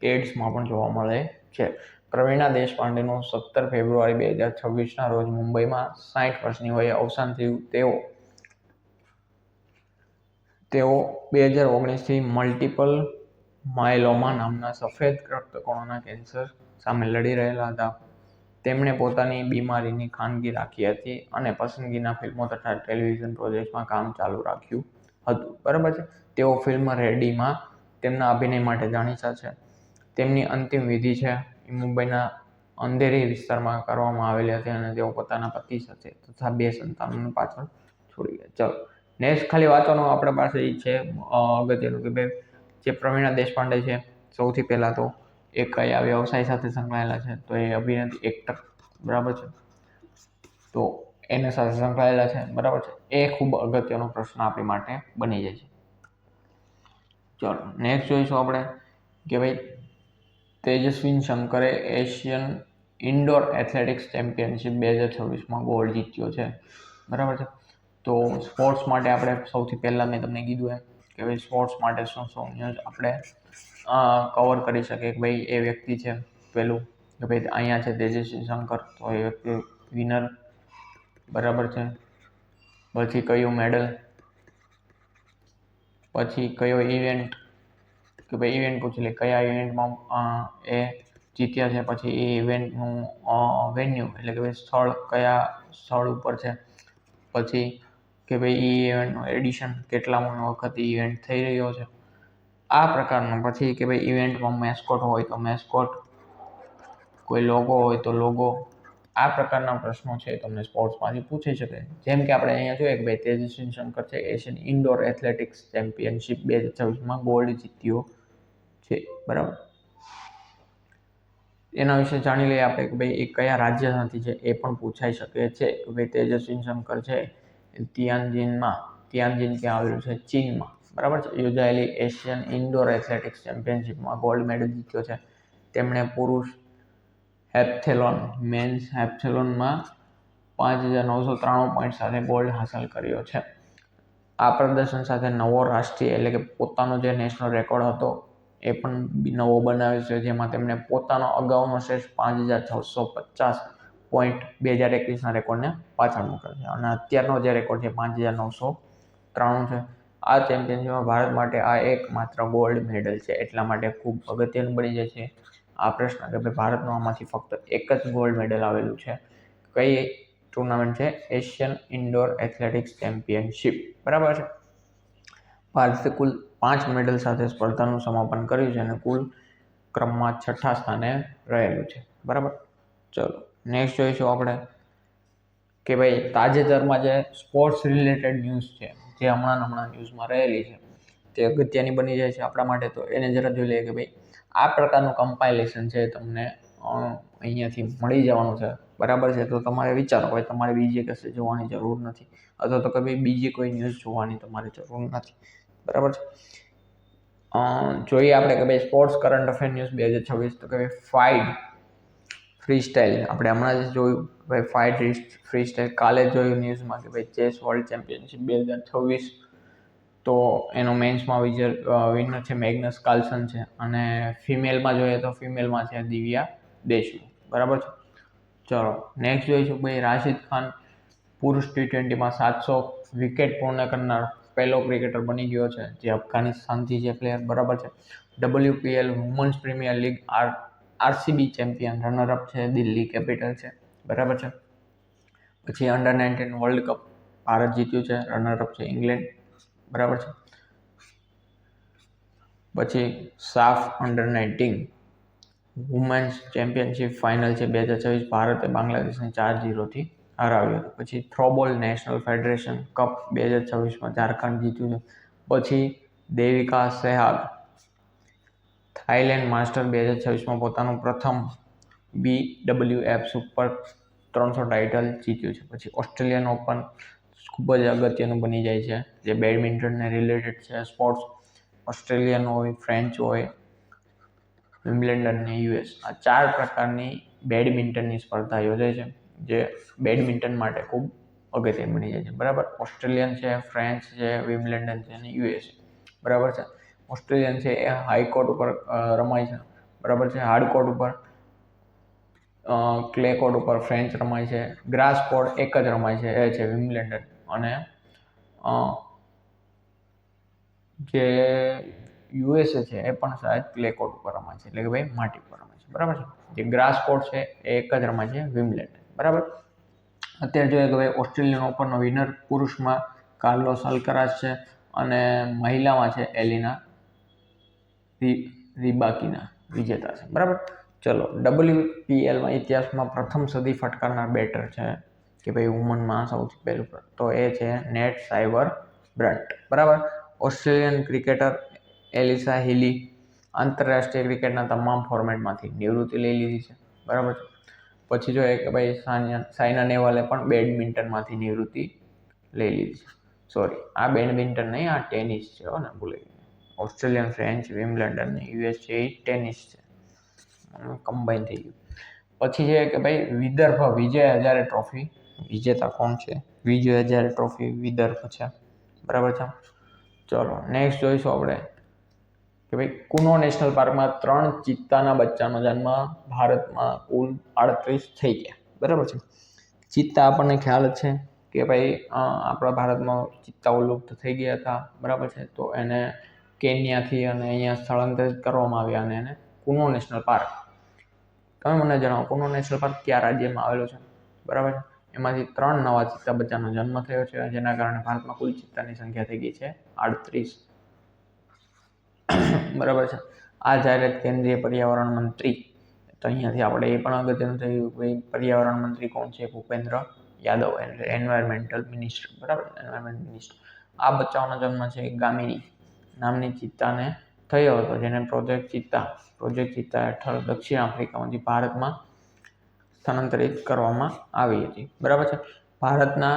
એડ્સમાં પણ જોવા મળે છે. પ્રવીણા દેશપાંડેનું 17 ફેબ્રુઆરી 2026ના રોજ મુંબઈમાં 60 વર્ષની વયે અવસાન થયું. તેઓ 2019થી મલ્ટિપલ માયલોમા નામના સફેદ રક્તકણોના કેન્સર સામે લડી રહેલા હતા. તેમણે પોતાની બીમારીની ખાનગી રાખી હતી અને પસંદગીના ફિલ્મો તથા ટેલિવિઝન પ્રોજેક્ટ્સમાં કામ ચાલુ રાખ્યું હતું, બરાબર છે. તેઓ ફિલ્મ રેડીમાં તેમના અભિનય માટે જાણીતા છે. તેમની અંતિમ વિધિ છે એ મુંબઈના અંધેરી વિસ્તારમાં કરવામાં આવેલી હતી અને તેઓ પોતાના પતિ સાથે તથા 2 સંતાનોને પાછળ છોડી ગયા. ચલો, નેક્સ્ટ ખાલી વાંચવાનું આપણા પાસે એ છે અગત્યનું કે ભાઈ જે પ્રવીણા દેશપાંડે છે, સૌથી પહેલાં તો એ કયા વ્યવસાય સાથે સંકળાયેલા છે, તો એ અભિનેત્રી એક્ટર, બરાબર છે. તો એના સાથે સંકળાયેલા છે, બરાબર છે. એ ખૂબ અગત્યનો પ્રશ્ન આપણી માટે બની જાય છે. ચલો, નેક્સ્ટ જોઈશું આપણે કે ભાઈ તેજસ્વિન શંકરે એશિયન ઇન્ડોર એથ્લેટિક્સ ચેમ્પિયનશિપ 2026માં ગોલ્ડ જીત્યો છે, બરાબર છે. તો સ્પોર્ટ્સ માટે આપણે સૌથી પહેલાં મેં તમને કીધું એમ કે ભાઈ સ્પોર્ટ્સ માટે શું ન્યૂઝ આપણે કવર કરી શકીએ કે ભાઈ એ વ્યક્તિ છે પેલું કે ભાઈ અહીંયા છે તેજસ્વી શંકર, તો એ વ્યક્તિ વિનર, બરાબર છે. પછી કયું મેડલ, પછી કયો ઇવેન્ટ કે ભાઈ ઇવેન્ટ પૂછી લે કયા ઇવેન્ટમાં એ જીત્યા છે, પછી એ ઇવેન્ટનું વેન્યુ એટલે કે ભાઈ સ્થળ કયા સ્થળ ઉપર છે, પછી કે ભાઈ એ ઇવેન્ટનું એડિશન કેટલામો વખત ઇવેન્ટ થઈ રહ્યો છે, આ પ્રકારનું. પછી કે ભાઈ ઇવેન્ટમાં મેસ્કોટ હોય તો મેસ્કોટ, કોઈ લોગો હોય તો લોગો, આ પ્રકારના પ્રશ્નો છે તમને સ્પોર્ટ્સમાંથી પૂછી શકે. જેમ કે આપણે અહીંયા જોઈએ કે ભાઈ તેજસ્વી શંકર છે એશિયન ઇન્ડોર એથ્લેટિક્સ ચેમ્પિયનશિપ 2026માં ગોલ્ડ જીત્યો છે, બરાબર. એના વિશે જાણી લઈએ આપણે કે ભાઈ એ કયા રાજ્યમાંથી છે એ પણ પૂછાઈ શકે છે કે ભાઈ તેજસ્વી શંકર છે તિયાનજિન ક્યાં આવેલું છે, ચીનમાં, બરાબર છે. યોજાયેલી એશિયન ઇન્ડોર એથ્લેટિક્સ ચેમ્પિયનશિપમાં ગોલ્ડ મેડલ જીત્યો છે. તેમણે પુરુષ હેપ્થેલોન, મેન્સ હેપ્થેલોનમાં 5993 પોઈન્ટ સાથે ગોલ્ડ હાંસલ કર્યો છે. આ પ્રદર્શન સાથે નવો રાષ્ટ્રીય એટલે કે પોતાનો જે નેશનલ રેકોર્ડ હતો એ પણ નવો બનાવ્યો છે, જેમાં તેમણે પોતાનો અગાઉનો શ્રેષ્ઠ 5650 પોઈન્ટ 2021ના રેકોર્ડને પાછળ મૂક્યો છે અને અત્યારનો જે રેકોર્ડ છે 5993 છે. આ ચેમ્પિયનશિપમાં ભારત માટે આ એકમાત્ર ગોલ્ડ મેડલ છે, એટલા માટે ખૂબ અગત્યનું બની જાય છે આ પ્રશ્ન કે ભાઈ ભારતનો આમાંથી ફક્ત એક જ ગોલ્ડ મેડલ આવેલું છે. કઈ ટુર્નામેન્ટ છે? એશિયન ઇન્ડોર એથ્લેટિક્સ ચેમ્પિયનશિપ, બરાબર છે. ભારતે કુલ 5 મેડલ સાથે સ્પર્ધાનું સમાપન કર્યું છે અને કુલ ક્રમમાં 6થા સ્થાને રહેલું છે, બરાબર. ચલો, નેક્સ્ટ જોઈશું આપણે કે ભાઈ તાજેતરમાં જે સ્પોર્ટ્સ રિલેટેડ ન્યૂઝ છે જે હમણાં ન્યૂઝમાં રહેલી છે તે અગત્યની બની જાય છે આપણા માટે, તો એને જરા જોઈ લઈએ કે ભાઈ આ પ્રકારનું કમ્પાઇલેશન છે તમને અહીંયાથી મળી જવાનું છે, બરાબર છે. તો તમારે વિચારો ભાઈ તમારે બીજે કશે જોવાની જરૂર નથી, અથવા તો કે ભાઈ બીજી કોઈ ન્યૂઝ જોવાની તમારે જરૂર નથી, બરાબર છે. જોઈએ આપણે કે ભાઈ સ્પોર્ટ્સ કરંટ અફેર ન્યૂઝ 2026, તો કે ભાઈ ફાઇડ ફ્રી સ્ટાઇલ આપણે હમણાં જ જોયું ભાઈ ફાઇડ ફ્રી સ્ટાઇલ કાલે જોયું ન્યૂઝમાં કે ભાઈ ચેસ વર્લ્ડ ચેમ્પિયનશિપ 2026, તો એનો મેન્સમાં વિનર છે મેગ્નસ કાર્લસન છે અને ફિમેલમાં જોઈએ તો ફિમેલમાં છે દિવ્યા દેશમુખ, બરાબર છે. ચલો, નેક્સ્ટ જોઈશું ભાઈ રાશિદ ખાન પુરુષ T20માં 700 વિકેટ પૂર્ણ કરનાર પહેલો ક્રિકેટર બની ગયો છે, જે અફઘાનિસ્તાનથી છે પ્લેયર, બરાબર છે. WPL women's premier league RCB champion, runner-up છે દિલ્હી કેપિટલ છે, બરાબર છે. પછી અંડર-19 વર્લ્ડ કપ ભારત જીત્યું છે, રનરઅપ છે ઇંગ્લેન્ડ, બરાબર છે. પછી સાફ અંડર-19 વુમેન્સ ચેમ્પિયનશિપ ફાઇનલ છે 2024, ભારતે બાંગ્લાદેશને 4-0થી હરાવ્યું હતું. પછી થ્રોબોલ નેશનલ ફેડરેશન કપ 2026માં ઝારખંડ જીત્યું છે. પછી દેવિકા સહેવાગ થાઈલેન્ડ માસ્ટર 2026માં પોતાનું પ્રથમ BWF સુપર 300 ટાઇટલ જીત્યું છે. પછી ઓસ્ટ્રેલિયન ઓપન ખૂબ જ અગત્યનું બની જાય છે, જે બેડમિન્ટનને રિલેટેડ છે સ્પોર્ટ્સ. ઓસ્ટ્રેલિયન હોય, ફ્રેન્ચ હોય, વિમ્બલ્ડન ને US, આ 4 પ્રકારની બેડમિન્ટનની સ્પર્ધા યોજાય છે, જે બેડમિન્ટન માટે ખૂબ અગત્યની બની જાય છે. બરાબર, ઓસ્ટ્રેલિયન છે, ફ્રેન્ચ છે, વિમ્બલ્ડન છે અને US, બરાબર છે. ઓસ્ટ્રેલિયન છે એ હાઈ કોર્ટ ઉપર રમાય છે, બરાબર છે. હાર્ડ કોર્ટ ઉપર, ક્લે કોર્ટ ઉપર ફ્રેન્ચ રમાય છે. ગ્રાસ કોર્ટ એક જ રમાય છે, એ છે વિમ્બલ્ડન. અને જે USA છે એ પણ શાયદ ક્લે કોર્ટ ઉપર રમાય છે, એટલે કે ભાઈ માટી પર રમાય છે, બરાબર છે. જે ગ્રાસ કોર્ટ છે એ એક જ રમાય છે વિમ્બલ્ડન, બરાબર. અત્યારે જોઈએ કે ભાઈ ઓસ્ટ્રેલિયન ઓપનનો વિનર પુરુષમાં કાર્લોસ અલ્કરાઝ છે અને મહિલામાં છે એલિના રિબાકિના વિજેતા છે, બરાબર. ચલો, WPLમાં ઇતિહાસમાં પ્રથમ સદી ફટકારનાર બેટર છે કે ભાઈ વુમનમાં સૌથી પહેલું, તો એ છે નેટ સાયબર બ્રન્ટ, બરાબર. ઓસ્ટ્રેલિયન ક્રિકેટર એલિસા હિલી આંતરરાષ્ટ્રીય ક્રિકેટના તમામ ફોર્મેટમાંથી નિવૃત્તિ લઈ લીધી છે, બરાબર છે. પછી જોઈએ કે ભાઈ સાયના નેહવાલે પણ બેડમિન્ટનમાંથી નિવૃત્તિ લઈ લીધી છે. સોરી, આ બેડમિન્ટન નહીં, આ ટેનિસ છે, હો ને, ભૂલાઈ ગયું. ઓસ્ટ્રેલિયન, ફ્રેન્ચ, વિમ્બલ્ડન ને US છે એ ટેનિસ છે, કમ્બાઈન થઈ ગયું. પછી છે કે ભાઈ વિદર્ભ વિજય હજારે ટ્રોફી વિજેતા કોણ છે? વિજય હજારે ટ્રોફી વિદર્ભ છે, બરાબર છે. ચલો, નેક્સ્ટ જોઈશું આપણે કે ભાઈ કુનો નેશનલ પાર્કમાં 3 ચિત્તાના બચ્ચાનો જન્મ ભારતમાં કુલ 38 થઈ ગયા, બરાબર છે. ચિત્તા આપણને ખ્યાલ જ છે કે ભાઈ આપણા ભારતમાં ચિત્તાઓ લુપ્ત થઈ ગયા હતા, બરાબર છે. તો એને કેન્યાથી અને અહીંયા સ્થળાંતરિત કરવામાં આવ્યા અને એને કુનો નેશનલ પાર્ક. તમે મને જણાવો, કુનો નેશનલ પાર્ક કયા રાજ્યમાં આવેલો છે, બરાબર છે. એમાંથી 3 નવા ચિત્તા બચ્ચાનો જન્મ થયો છે, જેના કારણે ભારતમાં કુલ ચિત્તાની સંખ્યા થઈ ગઈ છે 38, બરાબર છે. આ જાહેરાત કેન્દ્રીય પર્યાવરણ મંત્રી, તો અહીંયાથી આપણે એ પણ અગત્યનું થયું ભાઈ પર્યાવરણ મંત્રી કોણ છે? ભૂપેન્દ્ર યાદવ, એટલે એન્વાયરમેન્ટલ મિનિસ્ટર, બરાબર, એન્વાયરમેન્ટ મિનિસ્ટર. આ બચ્ચાઓનો જન્મ છે ગામિની નામની ચિત્તાને થયો હતો, જેને પ્રોજેક્ટ ચિત્તા હેઠળ દક્ષિણ આફ્રિકામાંથી ભારતમાં સ્થાનાંતરિત કરવામાં આવી હતી, બરાબર છે. ભારતના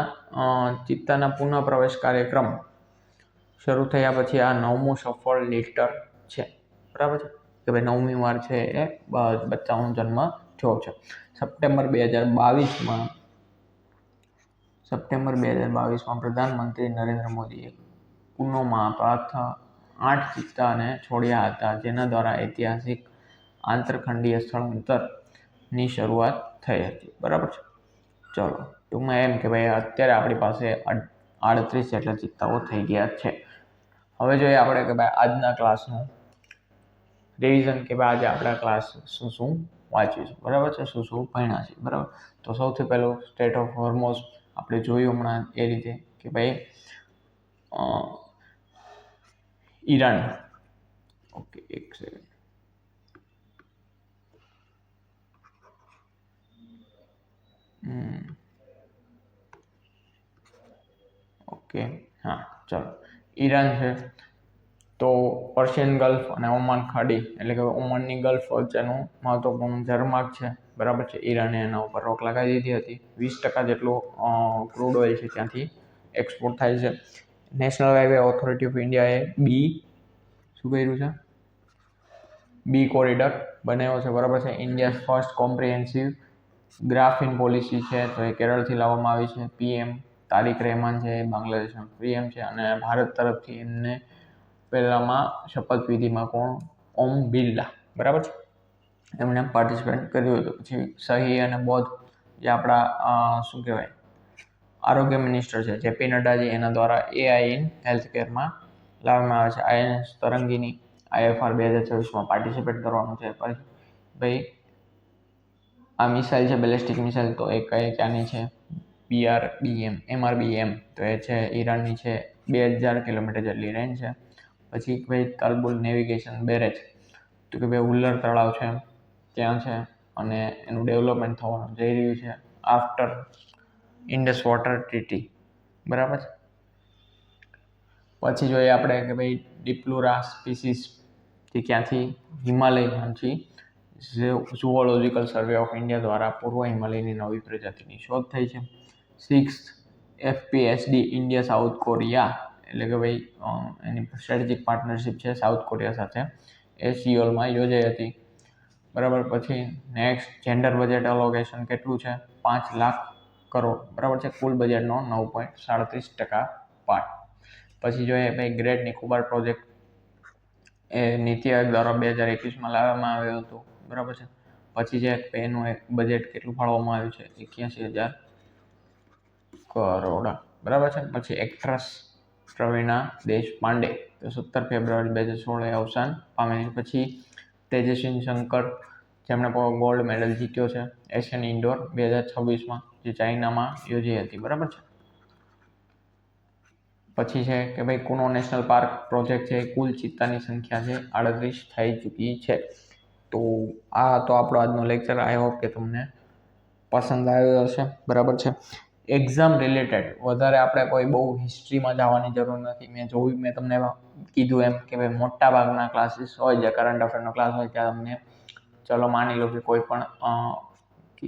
ચિત્તાના પુનઃ પ્રવેશ કાર્યક્રમ શરૂ થયા પછી આ 9મું સફળ લિટર છે, બરાબર છે, કે ભાઈ 9મી વાર છે એ બચ્ચાઓનો જન્મ થયો છે. સપ્ટેમ્બર 2022માં પ્રધાનમંત્રી નરેન્દ્ર મોદીએ કુનોમાં 8 ચિત્તાને છોડ્યા હતા, જેના દ્વારા ઐતિહાસિક આંતરખંડીય સ્થળાંતરની શરૂઆત થઈ હતી, બરાબર છે. ચલો, ટૂંકમાં એમ કે ભાઈ અત્યારે આપણી પાસે 38 જેટલા ચિત્તાઓ થઈ ગયા છે. હવે જોઈએ આપણે કે ભાઈ આજના ક્લાસનું રિવિઝન, કે ભાઈ આજે આપણા ક્લાસ શું વાંચીશું, બરાબર છે, શું ભણ્યા છે, બરાબર. તો સૌથી પહેલું સ્ટેટ ઓફ હોર્મોઝ આપણે જોયું હમણાં એ રીતે કે ભાઈ ઈરાન, ઓકે, એક સેકન્ડ, ઓકે, હા, ચલો. ઈરાન છે તો પર્શિયન ગલ્ફ અને ઓમાન ખાડી, એટલે કે ઓમાનની ગલ્ફ વચ્ચેનું મહત્વપૂર્ણ જળમાર્ગ છે, બરાબર છે. ઈરાને એના ઉપર રોક લગાવી દીધી હતી. 20% જેટલું ક્રૂડ ઓઇલ છે ત્યાંથી એક્સપોર્ટ થાય છે. નેશનલ હાઈવે ઓથોરિટી ઓફ ઇન્ડિયાએ શું કર્યું છે? બી કોરિડોર બનાવ્યો છે, બરાબર છે. ઇન્ડિયા ફર્સ્ટ કોમ્પ્રિહેન્સિવ ગ્રાફિન પોલિસી છે, તો એ કેરળથી લાવવામાં આવી છે. PM તારિક રહેમાન છે, બાંગ્લાદેશના PM છે, અને ભારત તરફથી એમને પહેલામાં શપથવિધિમાં કોણ? ઓમ બિરલા, બરાબર છે, એમણે પાર્ટિસિપેટ કર્યું હતું. પછી સહી અને બોધ, જે આપણા શું કહેવાય આરોગ્ય મિનિસ્ટર છે JP નડ્ડાજી, એના દ્વારા AI ઇન હેલ્થ કેરમાં લાવવામાં આવે છે. INS તરંગીની IFR 2024માં પાર્ટિસિપેટ કરવાનું છે. ભાઈ આ મિસાઇલ છે, બેલેસ્ટિક મિસાઇલ, તો એ ક્યાંની છે? MRBM, તો એ છે ઈરાનની છે. 2000 કિલોમીટર જેટલી રેન્જ છે. પછી ભાઈ તરબુલ નેવિગેશન બેરેજ, તો કે ભાઈ ઉલ્લર તળાવ છે ત્યાં છે અને એનું ડેવલપમેન્ટ થવાનું જઈ રહ્યું છે આફ્ટર ઇન્ડસ વોટર ટ્રીટી, બરાબર છે. પછી જોઈએ આપણે કે ભાઈ ડિપ્લુરા સ્પીસીસ જે ક્યાંથી હિમાલયમાંથી ઝુઓલોજિકલ સર્વે ઓફ ઇન્ડિયા દ્વારા પૂર્વ હિમાલયની નવી પ્રજાતિની શોધ થઈ છે. 6th FPSD India south Korea, એટલે કે ભાઈ એની સ્ટ્રેટેજિક પાર્ટનરશિપ છે સાઉથ કોરિયા સાથે, એ સિયોલમાં યોજાઈ હતી, બરાબર. પછી નેક્સ્ટ જેન્ડર બજેટ એલોકેશન કેટલું છે? 5 લાખ કરોડ, બરાબર છે. કુલ બજેટનો 9.37% પાર્ટ. પછી જોઈએ ભાઈ ગ્રેટ નિકોબાર પ્રોજેક્ટ, એ નીતિ આયોગ દ્વારા 2021માં લાવવામાં આવ્યું હતું, બરાબર છે. પછી છે એનું એક બજેટ કેટલું ફાળવવામાં આવ્યું છે? 81,000 કરોડ, બરાબર છે. પછી એક્ટ્રેસ પ્રવીણા દેશપાંડે, તો 17 ફેબ્રુઆરી 2016 અવસાન પામેલી. પછી તેજસ્વી શંકર, જેમણે ગોલ્ડ મેડલ જીત્યો છે એશિયન ઇન્ડોર 2026માં, જે ચાઇનામાં યોજી હતી, બરાબર છે. પછી છે કે ભાઈ કુનો નેશનલ પાર્ક પ્રોજેક્ટ છે, કુલ ચિત્તાની સંખ્યા છે 38 થઈ ચૂકી છે. તો આ તો આપણો આજનો લેક્ચર. આઈ હોપ કે તમને પસંદ આવ્યો હશે, બરાબર છે. એક્ઝામ રિલેટેડ વધારે આપણે કોઈ બહુ હિસ્ટ્રીમાં જવાની જરૂર નથી. મેં તમને કીધું એમ કે ભાઈ મોટા ભાગના ક્લાસીસ હોય, જે કરંટ અફેરનો ક્લાસ હોય ત્યાં તમને, ચલો માની લો કે કોઈ પણ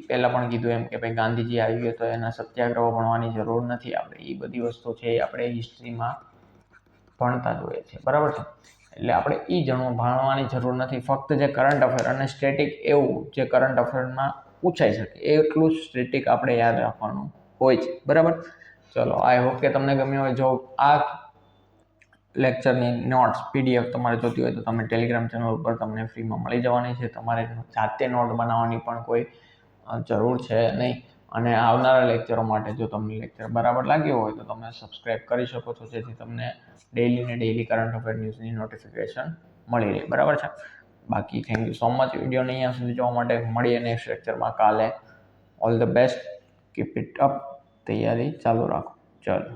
પહેલાં પણ કીધું એમ કે ભાઈ ગાંધીજી આવી ગયો તો એના સત્યાગ્રહો ભણવાની જરૂર નથી. આપણે એ બધી વસ્તુ છે એ આપણે હિસ્ટ્રીમાં ભણતા જ હોઈએ છીએ, બરાબર છે. એટલે આપણે એ ભણવાની જરૂર નથી. ફક્ત જે કરંટ અફેર અને સ્ટેટિક એવું જે કરંટ અફેરમાં પૂછાઈ શકે એટલું જ સ્ટેટિક આપણે યાદ રાખવાનું હોય છે, બરાબર. ચલો, આઈ હોપ કે તમને ગમ્યું હોય. જો આ લેક્ચરની નોટ્સ PDF તમારે જોતી હોય તો તમે ટેલિગ્રામ ચેનલ ઉપર તમને ફ્રીમાં મળી જવાની છે. તમારે જાતે નોટ બનાવવાની પણ કોઈ જરૂર છે નહીં. અને આવનારા લેક્ચરો માટે જો તમને લેક્ચર બરાબર લાગ્યો હોય તો તમે સબસ્ક્રાઈબ કરી શકો છો, જેથી તમને ડેઈલી કરંટ અફેર ન્યૂઝની નોટિફિકેશન મળી રહે, બરાબર છે. બાકી થેન્ક યુ સો મચ વિડીયોને અહીંયા સુધી જોવા માટે. મળીએ નેક્સ્ટ લેક્ચરમાં કાલે. All the best, keep it up, તૈયારી ચાલુ રાખો. ચાલો.